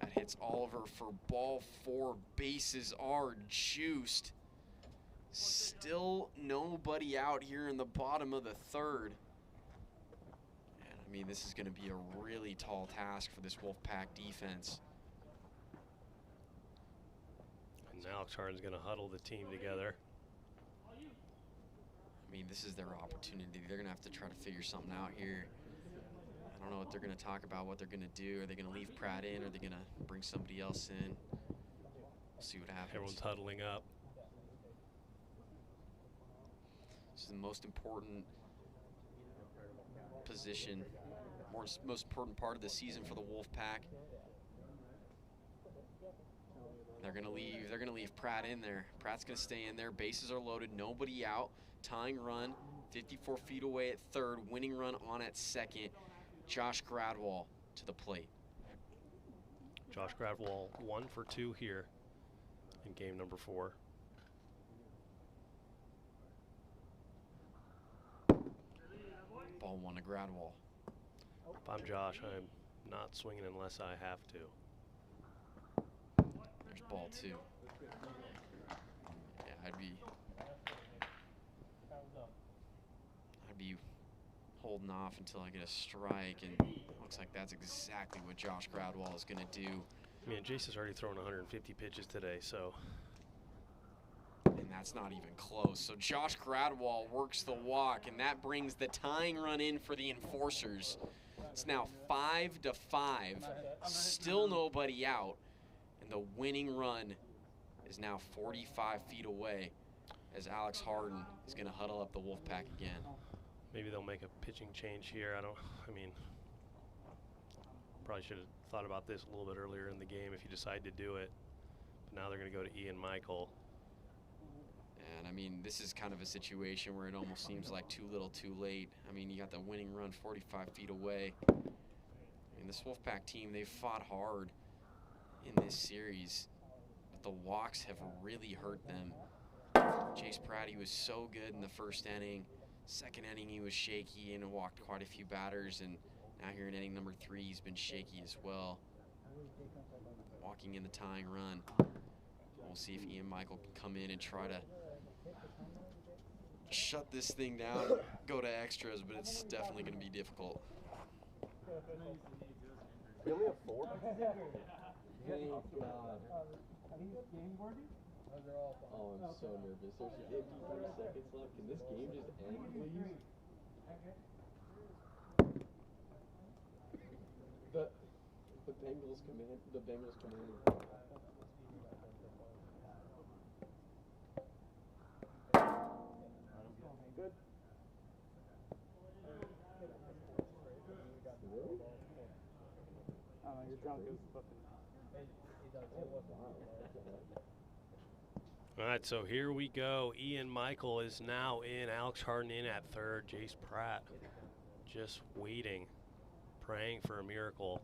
That hits Oliver for ball 4. Bases are juiced. Still nobody out here in the bottom of the third. And I mean, this is going to be a really tall task for this Wolfpack defense. And Alex Harden's going to huddle the team together. I mean, this is their opportunity. They're going to have to try to figure something out here. I don't know what they're going to talk about, what they're going to do. Are they going to leave Pratt in? Or are they going to bring somebody else in? We'll see what happens. Everyone's huddling up. This is the most important position, most important part of the season for the Wolfpack. They're going to leave Pratt in there. Pratt's going to stay in there. Bases are loaded. Nobody out. Tying run, 54 feet away at third. Winning run on at second. Josh Gradwell to the plate. Josh Gradwell 1 for 2 here in game number 4. Ball 1 to Gradwell. If I'm Josh, I'm not swinging unless I have to. There's ball 2. Yeah, I'd be holding off until I get a strike, and looks like that's exactly what Josh Gradwell is going to do. I mean, Jace has already thrown 150 pitches today, so. And that's not even close. So Josh Gradwell works the walk, and that brings the tying run in for the Enforcers. It's now 5-5, still nobody out, and the winning run is now 45 feet away as Alex Harden is going to huddle up the Wolfpack again. Maybe they'll make a pitching change here. I mean, probably should have thought about this a little bit earlier in the game if you decide to do it. But now they're going to go to Ian Michael. And I mean, this is kind of a situation where it almost seems like too little too late. I mean, you got the winning run 45 feet away. I mean, this Wolfpack team, they've fought hard in this series, but the walks have really hurt them. Chase Pratt, he was so good in the first inning. Second inning, he was shaky and walked quite a few batters, and now here in inning number 3, he's been shaky as well, walking in the tying run. We'll see if Ian Michael can come in and try to shut this thing down and go to extras, but it's definitely going to be difficult. We only have 4? Oh, I'm so nervous. There's 53 seconds left. Can this game just end, please? The Bengals come in. The Bengals come in. Good. Really? I don't know, you're drunk as fucking. All right, so here we go. Ian Michael is now in. Alex Harden in at third. Jace Pratt just waiting, praying for a miracle.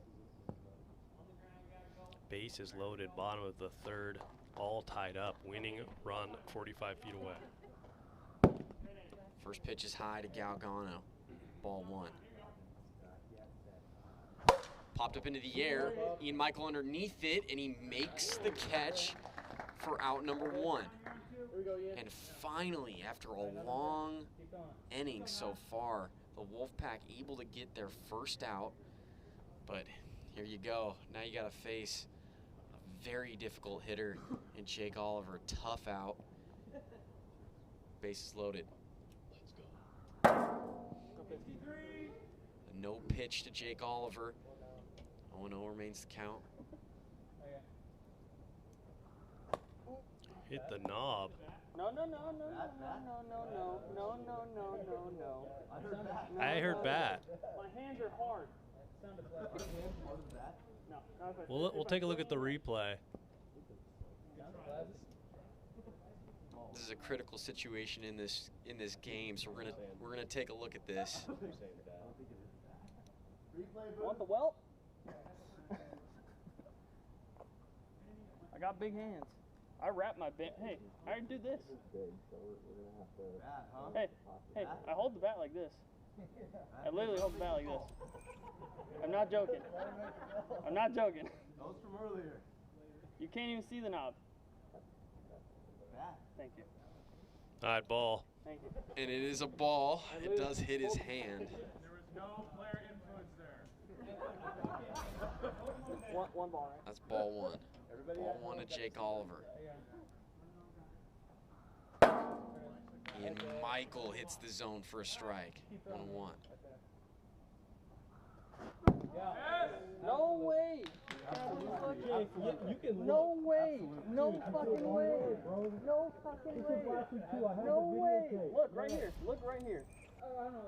Base is loaded, bottom of the third, all tied up. Winning run 45 feet away. First pitch is high to Galgano. Ball 1. Popped up into the air. Ian Michael underneath it, and he makes the catch for out number 1. And finally, after a long inning so far, the Wolfpack able to get their first out. But here you go. Now you got to face a very difficult hitter in Jake Oliver. Tough out. Bases loaded. Let's go. A no pitch to Jake Oliver. 0-0 remains the count. Hit the knob. No. I heard bat. My hands are hard. No. We'll take a look at the replay. This is a critical situation in this game, so we're gonna take a look at this. Want the whelp? I got big hands. I wrap my bat. Hey, I do this. Hey, I hold the bat like this. I literally hold the bat like this. I'm not joking. I'm not joking. That was from earlier. You can't even see the knob. Thank you. All right, ball. Thank you. And it is a ball. It does hit his hand. There was no player influence there. One ball, right? That's ball 1. Ball 1 to Jake Oliver. And Michael hits the zone for a strike. 1-1. No way! No way! No fucking way! No fucking way! No way! Look right here. Look right here.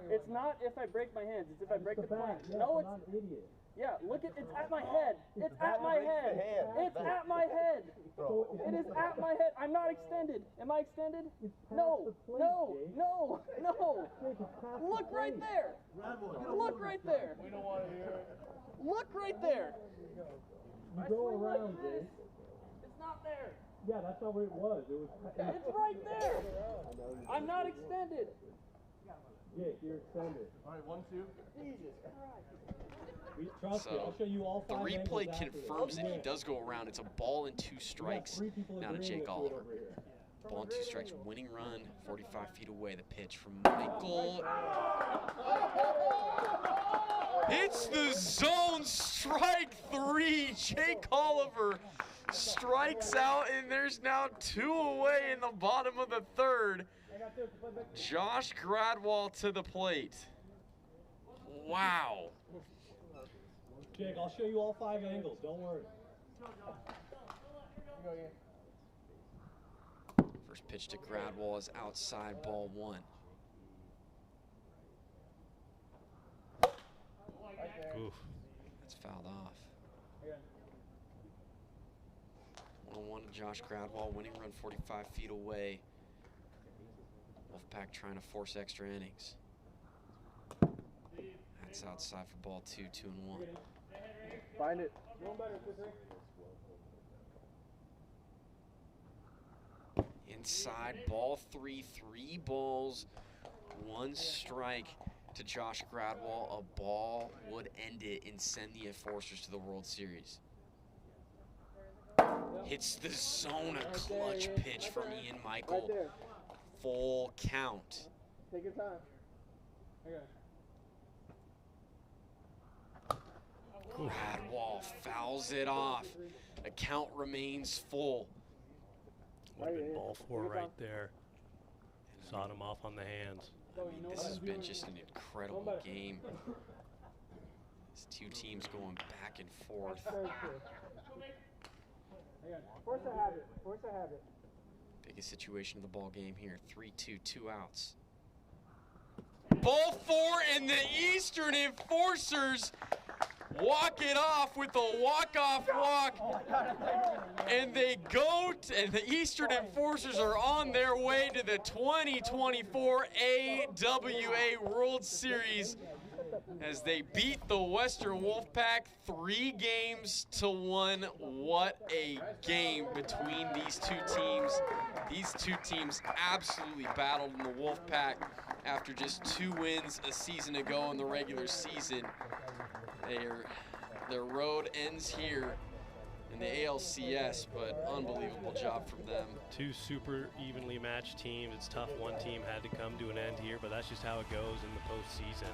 It's not if I break my hands. It's if I break the plane. No, it's. Yeah, look at it's at my head. It's at my head. It's at my head. It is at my head. I'm not extended. Am I extended? No. No. No. No. Look right there. Look right there. We don't want to hear it. Look right there. You go around, Jake. It's not there. Yeah, that's not where it was. It's right there. I'm not extended. Jake, you're extended. All right, 1-2. Jesus Christ. Trust me, I'll show you all 5 the replay angles confirms that he does go around. It's a ball and 2 strikes now to Jake Oliver. Ball and 2 strikes, winning run, 45 feet away. The pitch from Michael. Hits the zone, strike 3. Jake Oliver strikes out, and there's now 2 away in the bottom of the third. Josh Gradwell to the plate. Wow. Jake, I'll show you all 5 angles, don't worry. First pitch to Gradwell is outside, ball 1. Oof. That's fouled off. 1-1 to Josh Gradwell, winning run 45 feet away. Wolfpack trying to force extra innings. That's outside for ball 2, 2-1. Find it. Inside, ball 3, 3 balls, 1 strike to Josh Gradwell. A ball would end it and send the Enforcers to the World Series. Hits the zone, a clutch pitch from Ian Michael. Full count. Take your time. Gradwell fouls it off. The count remains full. Would have been ball 4 right there. Sawed him off on the hands. I mean, this has been just an incredible game. These two teams going back and forth. Force a habit. Force a habit. Biggest situation of the ball game here. 3-2, 2 outs. Ball 4 and the Eastern Enforcers walk it off with a walk-off walk. And they go, and the Eastern Enforcers are on their way to the 2024 AWA World Series as they beat the Western Wolfpack 3-1. What a game between these two teams. These two teams absolutely battled in the Wolfpack after just 2 wins a season ago in the regular season. Their road ends here in the ALCS, but unbelievable job from them. 2 super evenly matched teams. It's tough. One team had to come to an end here, but that's just how it goes in the postseason.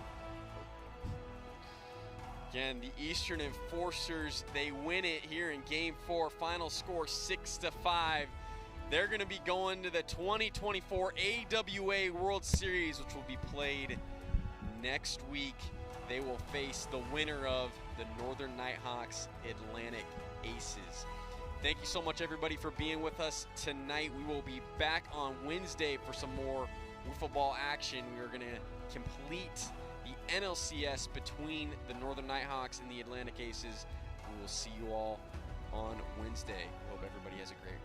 Again, the Eastern Enforcers, they win it here in Game 4. Final score 6-5. They're going to be going to the 2024 AWA World Series, which will be played next week. They will face the winner of the Northern Nighthawks Atlantic Aces. Thank you so much, everybody, for being with us tonight. We will be back on Wednesday for some more wiffle ball action. We are going to complete the NLCS between the Northern Nighthawks and the Atlantic Aces. We will see you all on Wednesday. Hope everybody has a great